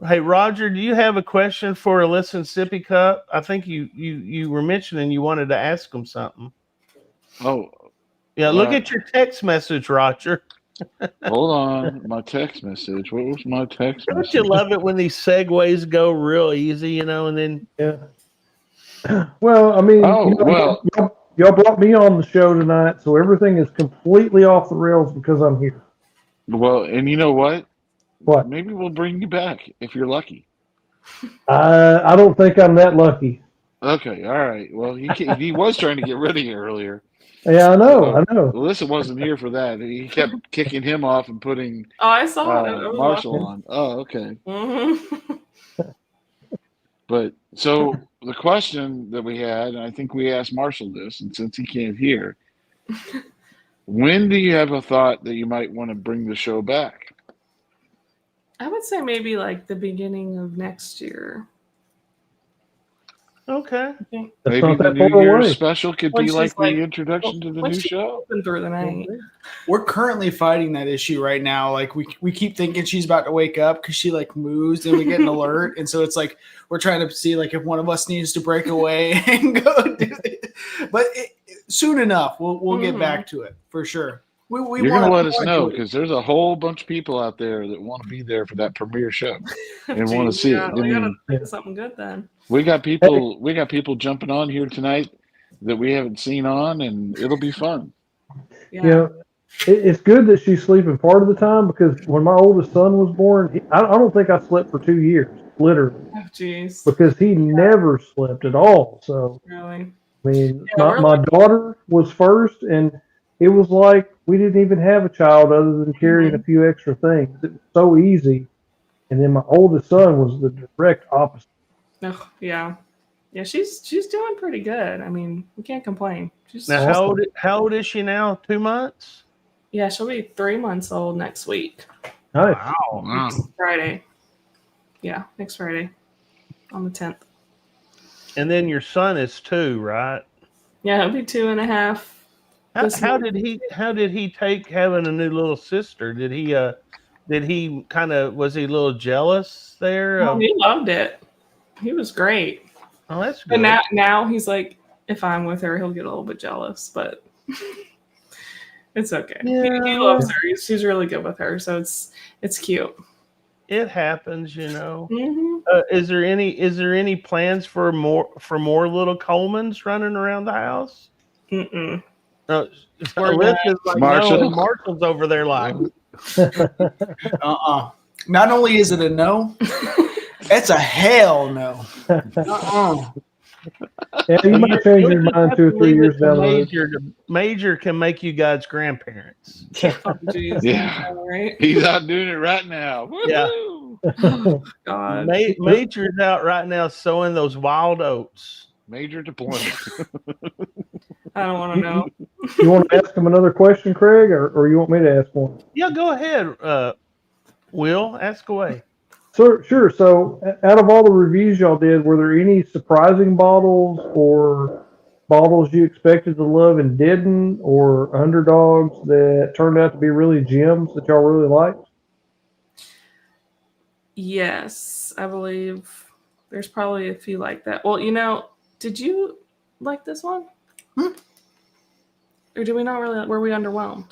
Hey Roger, do you have a question for Alyssa and Sippy Cup? I think you were mentioning you wanted to ask them something. Oh, Yeah, look at your text message, Roger. hold on, my text message. What was my text Don't message? you love it when these segues go real easy, you know, and then Yeah. Well, I mean, Oh, you know, well. y'all brought me on the show tonight, so everything is completely off the rails because I'm here. Well, and you know what? What? Maybe we'll bring you back if you're lucky. I don't think I'm that lucky. Okay, all right. Well, he was trying to get rid of you earlier. Yeah, I know. Alyssa wasn't here for that. He kept kicking him off and putting Oh, I saw it. I was Marshall watching. on. Oh, okay. Mm-hmm. But so the question that we had, and I think we asked Marshall this, and since he can't hear, when do you have a thought that you might want to bring the show back? I would say maybe like the beginning of next year. okay. That's Maybe not the that New far Year's away. special could When be she's like like- the introduction to the When new she's show. open through the night. We're currently fighting that issue right now. Like we keep thinking she's about to wake up because she like moves and we get an alert, and so it's like we're trying to see like if one of us needs to break away and go do it. But soon enough, we'll get back to it for sure. We You're going to wanna- let we us wanna know do it. because there's a whole bunch of people out there that want to be there for that premiere show and want to Geez, see yeah, it. I we gotta mean, think of something good then. we got people jumping on here tonight that we haven't seen on, and it'll be fun. Yeah. You know, it's good that she's sleeping part of the time because when my oldest son was born, I don't think I slept for 2 years, literally, Oh, jeez. because he never slept at all. So, Really? I mean, Yeah, we're my daughter was first, and it was like we didn't even have a child other than carrying a few extra things. It was so easy. And then my oldest son was the direct opposite. Oh, yeah. Yeah, she's doing pretty good. I mean, we can't complain. She's Now, Awesome. how old is she now? 2 months? yeah, she'll be 3 months old next week. Nice. Wow. Next Friday. Yeah, next Friday on the 10th. And then your son is 2, right? Yeah, he'll be 2.5. How did he take having a new little sister? Did he was he a little jealous there? Oh, he loved it. He was great. Oh, that's good. But now he's like, if I'm with her, he'll get a little bit jealous, but it's okay. He loves her. She's really good with her, so it's cute. It happens, you know. Mm-hmm. Is there any plans for more little Colemans running around the house? Mm-mm. Alyssa's like, Marshall. no, and Marshall's over there like, Not only is it a no, it's a hell no. Yeah, you might change your mind 2 or 3 years down the road. Major can make you guys grandparents. Oh, geez. Yeah. Right? He's out doing it right now. Yeah. Woo-hoo! God. Major's out right now sowing those wild oats. Major deployment. I don't want to know. You want to ask him another question, Craig, or you want me to ask one? Yeah, go ahead. Will, ask away. So, sure. So, out of all the reviews y'all did, were there any surprising bottles or bottles you expected to love and didn't, or underdogs that turned out to be really gems that y'all really liked? Yes, I believe there's probably a few like that. Well, did you like this one? Or did we not really? Were we underwhelmed?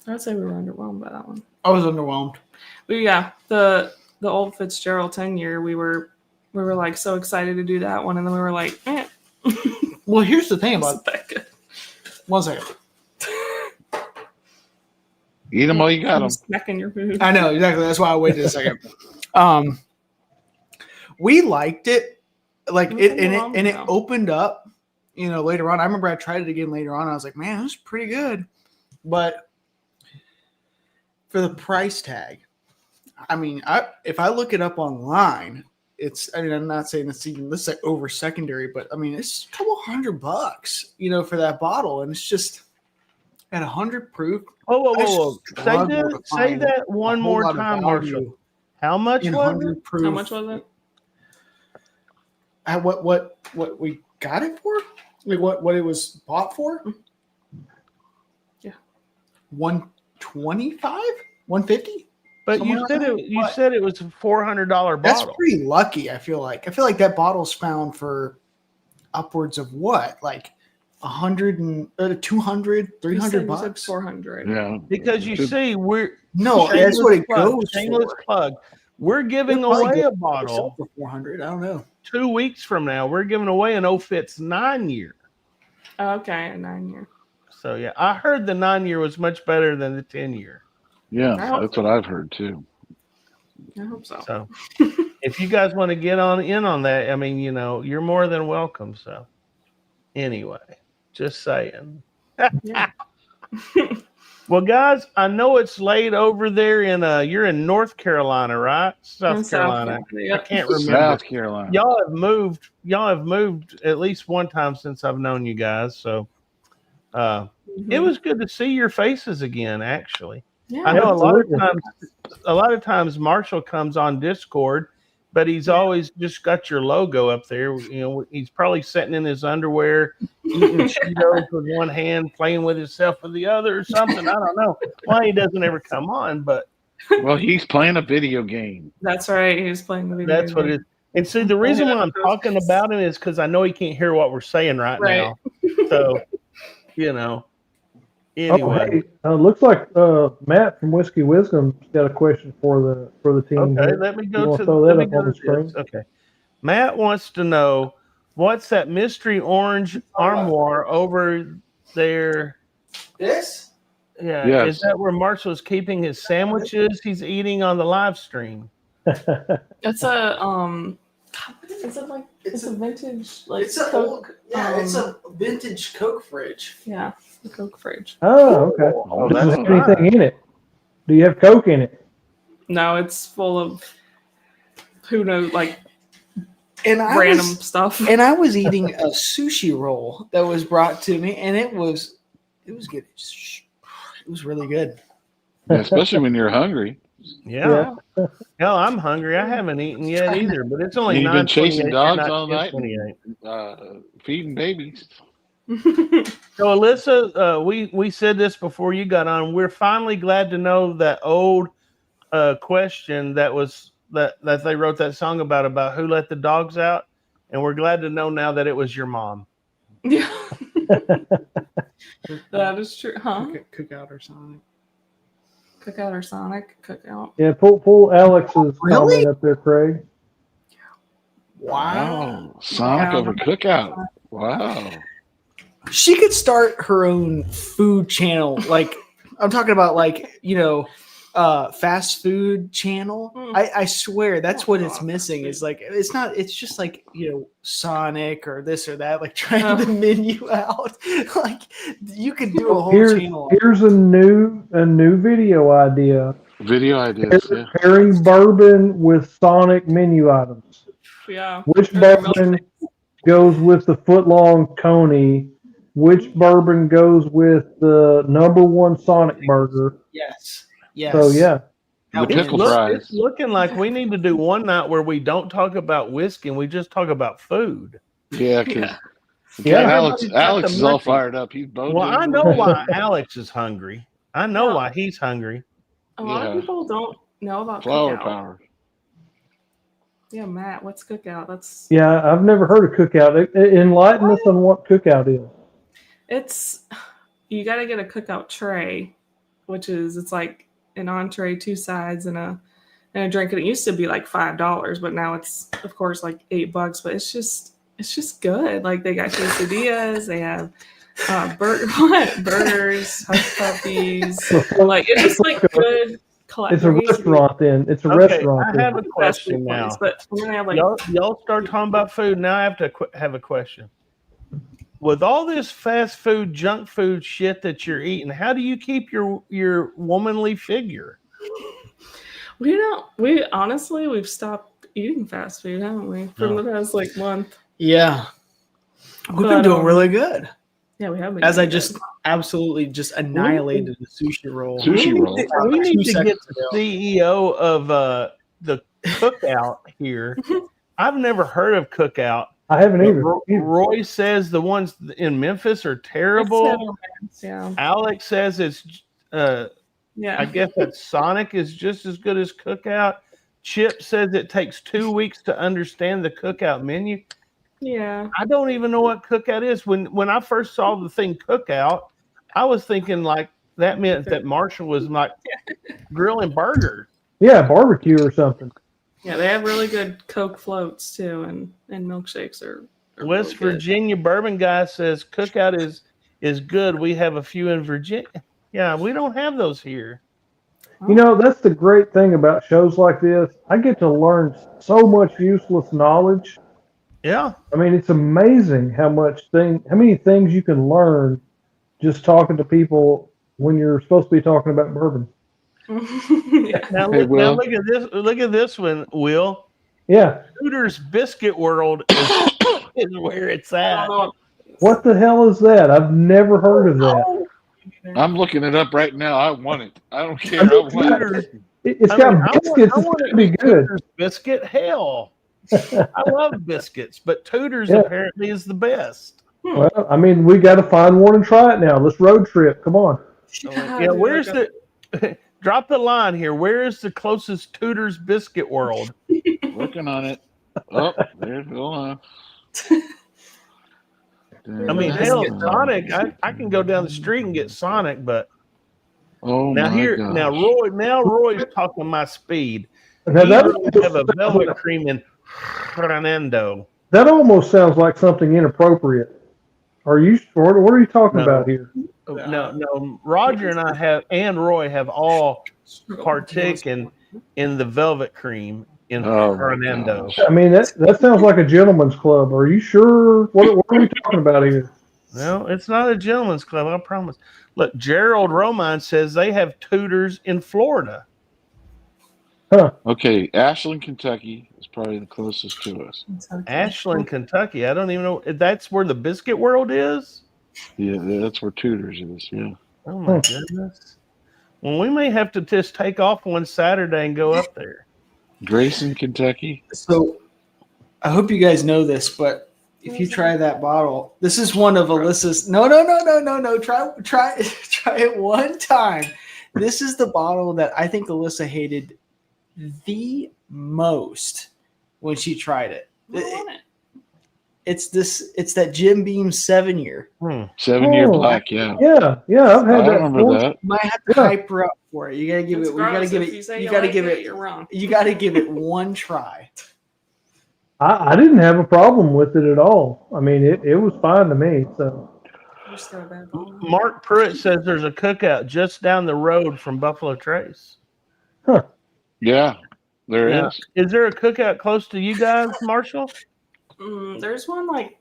I'd say we were underwhelmed by that one. I was underwhelmed. But yeah, the old Fitzgerald 10-year, we were like so excited to do that one, and then we were like, eh. Well, here's the thing about Wasn't that good. 1 second. Eat them while you got them. Smacking your food. I know exactly. That's why I waited a second. We liked it, like it opened up. Later on, I remember I tried it again later on. I was like, man, it was pretty good, but for the price tag, I mean, if I look it up online, I'm not saying it's even this is like over secondary, but I mean, it's a couple $100, for that bottle, and it's just at 100 proof. Whoa. Say that one more time, Marshall. How much was it? How much was it? At what we got it for? Like what it was bought for? Yeah. 125? 150? But you said it was a $400 bottle. That's pretty lucky, I feel like. I feel like that bottle's found for upwards of what? Like 100 and 200, 300 bucks. 400. Yeah. Because you see, that's what it goes shameless for. plug. We're giving away a bottle for 400. I don't know. 2 weeks from now. We're giving away an Fitz 9-year. Okay, a 9-year. So yeah, I heard the 9-year was much better than the 10-year. Yeah, that's what I've heard too. I hope so. So if you guys want to get in on that, I mean, you're more than welcome. So anyway, just saying. Yeah. Well, guys, I know it's late over there you're in North Carolina, right? South Carolina. Yeah. I can't remember. South Carolina. Y'all have moved at least one time since I've known you guys. So it was good to see your faces again, actually. Yeah. I know a lot of times Marshall comes on Discord, but he's always just got your logo up there. He's probably sitting in his underwear, eating Cheetos with one hand, playing with himself with the other or something. I don't know why he doesn't ever come on, but well, he's playing a video game. That's right. He's playing the video that's game. what it is. And see, the reason why I'm talking about him is because I know he can't hear what we're saying right now. So, Anyway, looks like Matt from Whiskey Wisdom's got a question for the team. Okay, here. let me You go wanna to throw let that me up go on the to screen. this. Okay, Matt wants to know what's that mystery orange armoire over there. This? Yeah, Yes. is that where Marshall's keeping his sandwiches he's eating on the live stream? It's a it's a vintage It's a Coke. it's a vintage Coke fridge. Yeah, the Coke fridge. Oh, okay. Oh, Does that's it have anything in it? Do you have Coke in it? No, it's full of who knows, like And random stuff. And I was eating a sushi roll that was brought to me, and it was good. It was really good. Yeah, especially when you're hungry. Yeah. Hell, I'm hungry. I haven't eaten yet either, but it's only You've been 9:28. chasing dogs Not all night, 10:28. feeding babies. So, Alyssa, we said this before you got on. We're finally glad to know that old question that they wrote that song about who let the dogs out, and we're glad to know now that it was your mom. Yeah. That is true, huh? Cookout or something. Cookout or Sonic? Cookout. Yeah, pull Alex's Really? comment up there, Craig. Wow. Sonic Wow. over Cookout. Wow. She could start her own food channel. Like, I'm talking about, like, fast food channel. I swear that's what it's missing. Is like it's just like Sonic or this or that, like trying the menu out. Like you could do a whole channel. Here's a new video idea. Video ideas. Yeah. Pairing bourbon with Sonic menu items. Yeah. Which bourbon goes with the foot-long Coney? Which bourbon goes with the #1 Sonic burger? Yes. Yes. So yeah. The pickle fries. It's looking like we need to do one night where we don't talk about whiskey and we just talk about food. Yeah, because Yeah. Alex Everybody's got the is all munchies. fired up. He's both. Well, I know why Alex is hungry. I know Yeah. why he's hungry. A lot of Yeah. people don't know about Flower cookout. power. Yeah, Matt, what's cookout? That's Yeah, I've never heard of cookout. Enlighten us on what cookout is. it's you got to get a cookout tray, which is it's like an entree, two sides, and a drink. And it used to be like $5, but now it's of course like $8. But it's just good. Like they got quesadillas, they have burgers, hush puppies. Like it's just like good. It's a restaurant then. It's a restaurant. I then. have a question now. But we're gonna have like Y'all start talking about food. Now I have to have a question. With all this fast food, junk food shit that you're eating, how do you keep your womanly figure? we honestly we've stopped eating fast food, haven't we? For the past like month. Yeah. We've been But, doing really good. Yeah, we have been. As I doing just good. absolutely just annihilated the sushi roll. Sushi roll. We need 2 to get seconds the CEO of the Cookout here. I've never heard of Cookout. I haven't either. Roy says the ones in Memphis are terrible. Yeah. Alex says it's I Yeah. guess that Sonic is just as good as Cookout. Chip says it takes 2 weeks to understand the Cookout menu. Yeah. I don't even know what Cookout is. When I first saw the thing Cookout, I was thinking like that meant that Marshall was like grilling burgers. Yeah, barbecue or something. Yeah, they have really good Coke floats too, and milkshakes are West really good. Virginia bourbon guy says Cookout is good. We have a few in Virginia. Yeah, we don't have those here. You know, that's the great thing about shows like this. I get to learn so much useless knowledge. Yeah. I mean, it's amazing how many things you can learn just talking to people when you're supposed to be talking about bourbon. Yeah. Now, Hey, Will. look at this. Look at this one, Will. Yeah. Tudor's Biscuit World is where it's at. What the hell is that? I've never heard of that. I'm looking it up right now. I want it. I don't care. I want it. It's I got mean, biscuits. I It's want going to to be good. Tudor's Biscuit. Hell, I love biscuits, but Tudor's Yeah. apparently is the best. Well, I mean, we got to find one and try it now. Let's road trip. Come on. Yeah, where's the? Drop the line here. Where is the closest Tudor's Biscuit World? Working on it. Oh, there's hold on. I mean, hell, Sonic. I can go down the street and get Sonic, but Oh now my here, gosh. now Roy's talking my speed. Now, He that, really have a velvet cream in Fernando. that almost sounds like something inappropriate. What are you talking No. about here? No. Roger and Roy have all partaken in the velvet cream in Oh, my Fernando. gosh. I mean, that sounds like a gentleman's club. Are you sure? What are we talking about here? No, it's not a gentleman's club. I promise. Look, Gerald Romine says they have Tudors in Florida. Okay, Ashland, Kentucky is probably the closest to us. Ashland, Kentucky. I don't even know. That's where the Biscuit World is. Yeah, that's where Tudors is. Yeah. Oh my goodness. Well, we may have to just take off one Saturday and go up there. Grayson, Kentucky. So I hope you guys know this, but if you try that bottle, this is one of Alyssa's. No. Try it one time. This is the bottle that I think Alyssa hated the most when she tried it. It's that Jim Beam 7-year. 7-year Oh. black. Yeah. Yeah, I've had I that. remember before. that. Might have to hype her up for it. You gotta give It's it. We gotta gross. give If it. you say You you gotta like give it. You're wrong. You gotta give it one try. I didn't have a problem with it at all. I mean, it was fine to me. So You're still a bad ball. Mark Pruitt says there's a cookout just down the road from Buffalo Trace. Yeah, there is. Now, is there a cookout close to you guys, Marshall? There's one like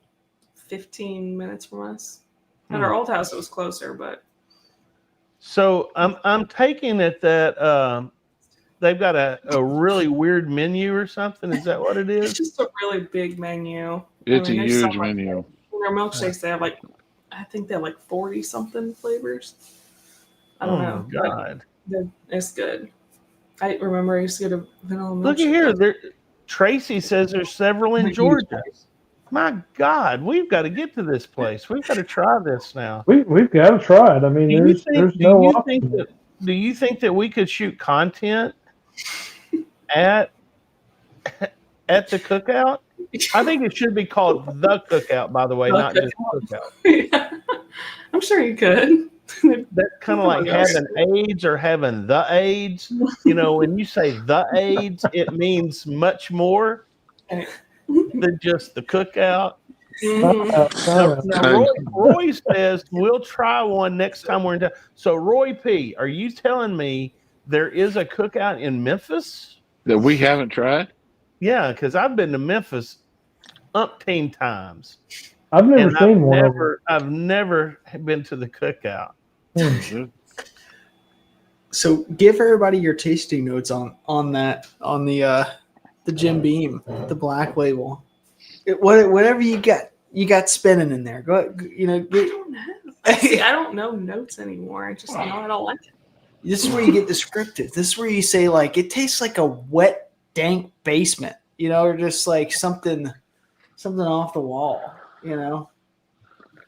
15 minutes from us. At our old house, it was closer, but So I'm taking it that they've got a really weird menu or something. Is that what it it's is? just a really big menu. It's a there's so huge much- menu. In their milkshakes, they have like, I think they have like 40 something flavors. I don't know. Oh my God! But it's good. I remember I used to get a vanilla milkshake. Look at here. Tracy says there's several in Georgia. My God, we've got to get to this place. We've got to try this now. We've got to try it. I mean, there's no option. Do you think that we could shoot content at the cookout? I think it should be called the cookout, by the way, The not just cookout. Yeah. I'm sure you could. That's kind of like having AIDS or having the AIDS. You know, when you say the AIDS, it means much more than just the cookout. Mhm. Now Roy says we'll try one next time we're in town. So, Roy P., are you telling me there is a cookout in Memphis? That we haven't tried? Yeah, because I've been to Memphis umpteen times. I've never And seen one of them. I've never been to the cookout. So give everybody your tasting notes on the Jim Beam, the Black Label. Whatever you got spinning in there. Go, you know. I don't know. See, I don't know notes anymore. I just know I don't like it. This is where you get descriptive. This is where you say like it tastes like a wet, dank basement, you know, or just like something off the wall, you know.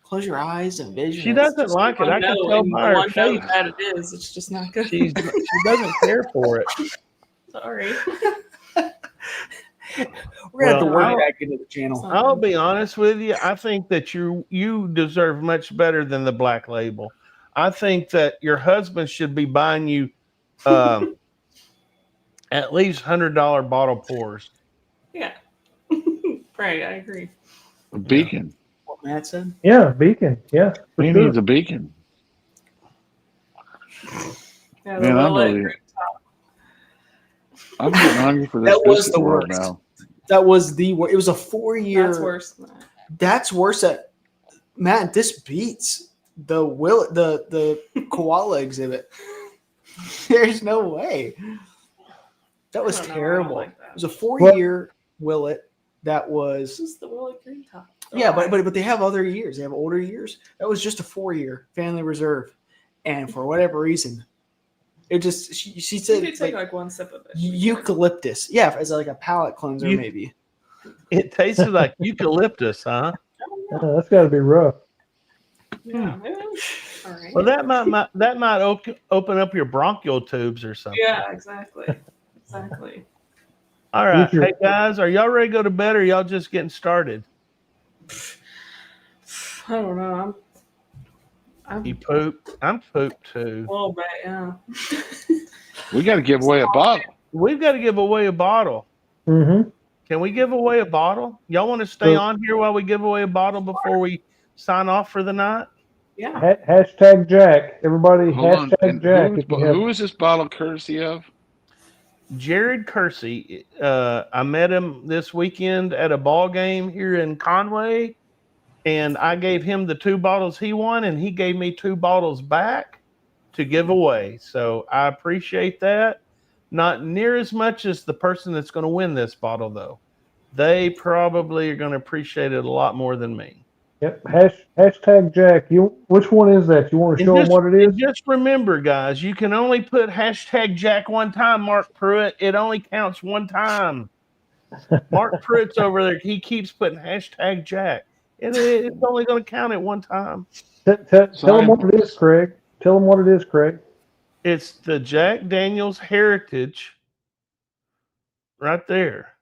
Close your eyes and vision. She doesn't like it. I can tell by her face. That it is. It's just not good. She doesn't care for it. Sorry. We're gonna have to work Well, back into the channel. I'll be honest with you. I think that you deserve much better than the Black Label. I think that your husband should be buying you at least $100 bottle pours. Yeah. Right, I agree. A beacon. What Matt said. Yeah, Beacon. Yeah, for He sure. needs a beacon. Yeah, Man, I'm Willet really- Green Top. I'm getting hungry for this. That was biscuit the world worst. now. That was the worst. It was a 4-year. That's worse than that. That's worse. Matt, this beats the koala exhibit. There's no way. That was I don't know, I don't terrible. like that. It was a 4-year Willet. That This was is the Willet Green Top. yeah, but they have other years. They have older years. That was just a 4-year Family Reserve, and for whatever reason, it just she You said could take like one sip of it. eucalyptus. Yeah, as like a palate cleanser maybe. It tasted like eucalyptus, huh? That's got to be rough. Yeah, maybe. All right. Well, that might open up your bronchial tubes or something. Yeah, exactly. Exactly. All right, Future. hey guys, are y'all ready to go to bed, or y'all just getting started? I don't know. I'm You pooped. I'm pooped too. a little bit, yeah. We got to give away a bottle. We've got to give away a bottle. Mm-hmm. Can we give away a bottle? Y'all want to stay So- on here while we give away a bottle before we sign off for the night? Yeah. Hashtag Jack. Everybody, Hold on. hashtag And Jack. If you have, who is this bottle courtesy of? Jared Kersey. I met him this weekend at a ball game here in Conway, and I gave him the 2 bottles he won, and he gave me 2 bottles back to give away. So I appreciate that. Not near as much as the person that's going to win this bottle, though. They probably are going to appreciate it a lot more than me. yep, hashtag Jack. Which one is that? You want to show them what it is? And just remember, guys, you can only put hashtag Jack one time, Mark Pruitt. It only counts one time. Mark Pruitt's over there. He keeps putting hashtag Jack. It's only going to count at one time. Tell them what it is, Craig. Tell them what it is, Craig. It's the Jack Daniel's Heritage right there.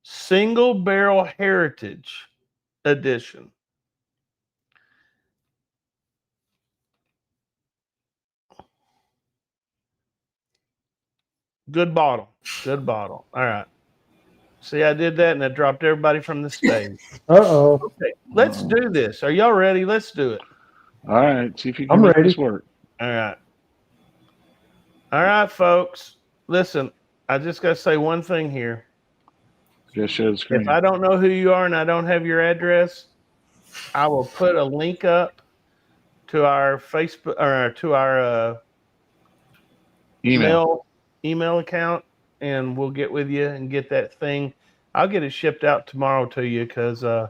Single Barrel Heritage Edition. Good bottle. Good bottle. All right. See, I did that and I dropped everybody from the stage. Uh-oh. Okay, let's do this. Are y'all ready? Let's do it. All right. See if you can I'm make ready. this work. All right. All right, folks. Listen, I just got to say one thing here. Just share the screen. If I don't know who you are and I don't have your address, I will put a link up to our Facebook or to our email account, and we'll get with you and get that thing. I'll get it shipped out tomorrow to you because I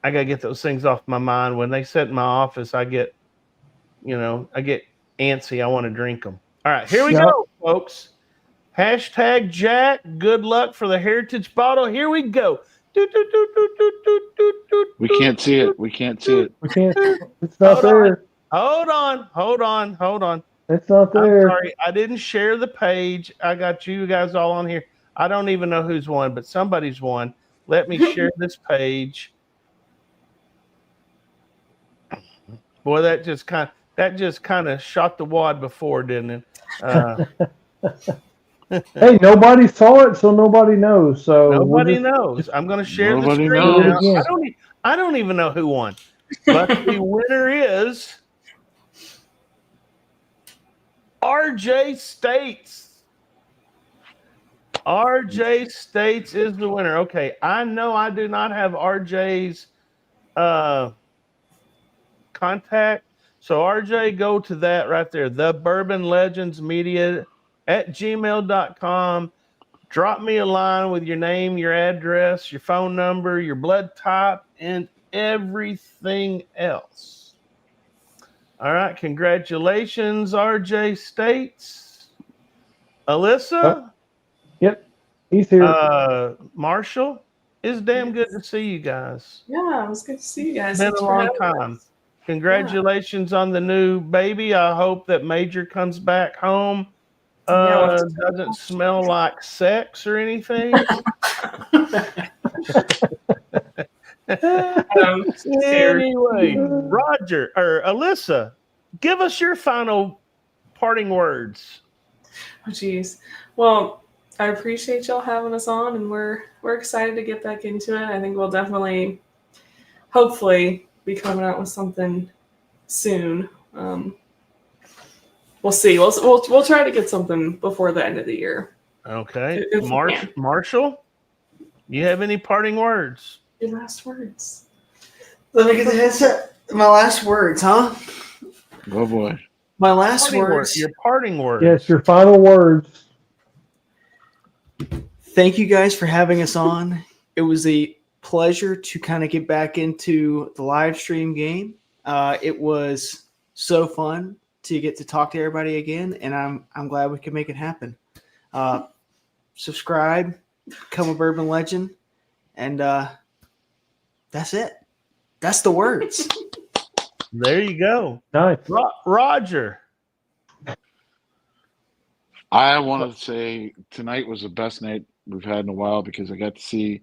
got to get those things off my mind. When they sit in my office, I get antsy. I want to drink them. All right, here we go, folks. Hashtag Jack, good luck for the heritage bottle. Here we go. We can't see it. We can't see it. We can't. It's not there. Hold on. It's not I'm there. sorry. I didn't share the page. I got you guys all on here. I don't even know who's won, but somebody's won. Let me share this page. Boy, that just kind of shot the wad before, didn't it? Hey, nobody saw it, so nobody knows. So nobody knows. I'm going to share the Nobody screen knows. now. I don't even know who won, but the winner is RJ States. RJ States is the winner. Okay, I know I do not have RJ's contact. So RJ, go to that right there, the Bourbon Legends Media at gmail.com. Drop me a line with your name, your address, your phone number, your blood type, and everything else. All right, congratulations, RJ States. Alyssa? Yep, he's here. Marshall? It's damn good to see you guys. Yeah, it was good to see you guys. Been Thanks a for long having time. us. Congratulations on the new baby. I hope that Major comes back home. Yeah, Doesn't smell like sex or anything. Anyway, Roger or Alyssa, give us your final parting words. Oh, geez. Well, I appreciate y'all having us on, and we're excited to get back into it. I think we'll definitely, hopefully, be coming out with something soon. We'll see. We'll try to get something before the end of the year. Okay, If we can. Marshall, you have any parting words? Your last words. Let me get the headset. My last words, huh? Oh boy. My last words. Your parting words. Yes, your final words. Thank you guys for having us on. It was a pleasure to kind of get back into the live stream game. It was so fun to get to talk to everybody again, and I'm glad we could make it happen. Subscribe, become a Bourbon Legend, and that's it. That's the words. There you go. Nice. Roger. I want to say tonight was the best night we've had in a while because I got to see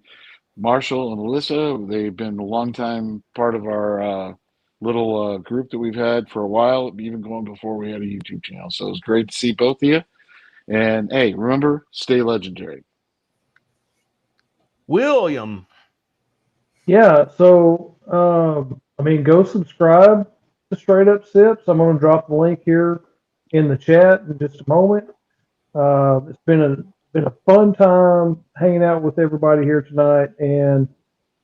Marshall and Alyssa. They've been a long time part of our little group that we've had for a while, even going before we had a YouTube channel. So it was great to see both of you. And hey, remember, stay legendary. William. Yeah, so go subscribe to Straight Up Sips. I'm going to drop the link here in the chat in just a moment. It's been a fun time hanging out with everybody here tonight, and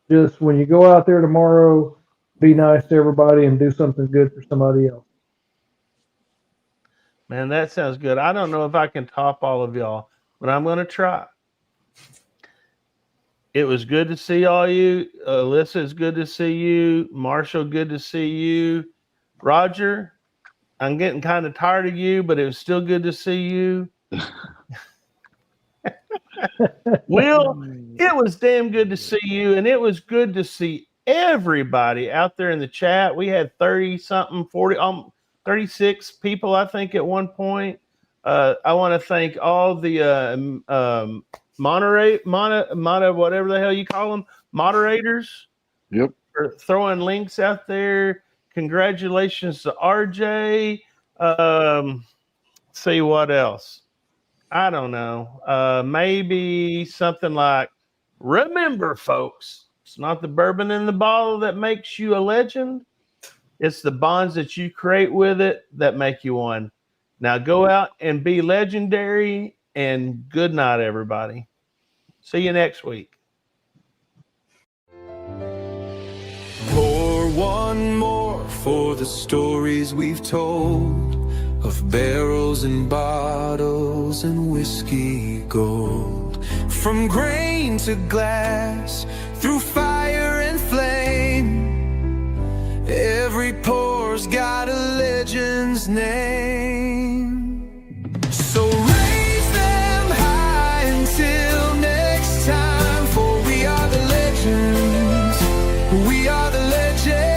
just when you go out there tomorrow, be nice to everybody and do something good for somebody else. Man, that sounds good. I don't know if I can top all of y'all, but I'm going to try. It was good to see all you. Alyssa, it's good to see you. Marshall, good to see you. Roger, I'm getting kind of tired of you, but it was still good to see you. Will, it was damn good to see you, and it was good to see everybody out there in the chat. We had 30-something, 36 people, I think, at one point. I want to thank all the whatever the hell you call them, moderators. Yep. For throwing links out there. Congratulations to RJ. See what else? I don't know. Maybe something like, remember, folks, it's not the bourbon in the bottle that makes you a legend. It's the bonds that you create with it that make you one. Now go out and be legendary, and good night, everybody. See you next week. Pour one more for the stories we've told of barrels and bottles and whiskey gold. From grain to glass, through fire and flame, every pour's got a legend's name. So raise them high. We are the legends.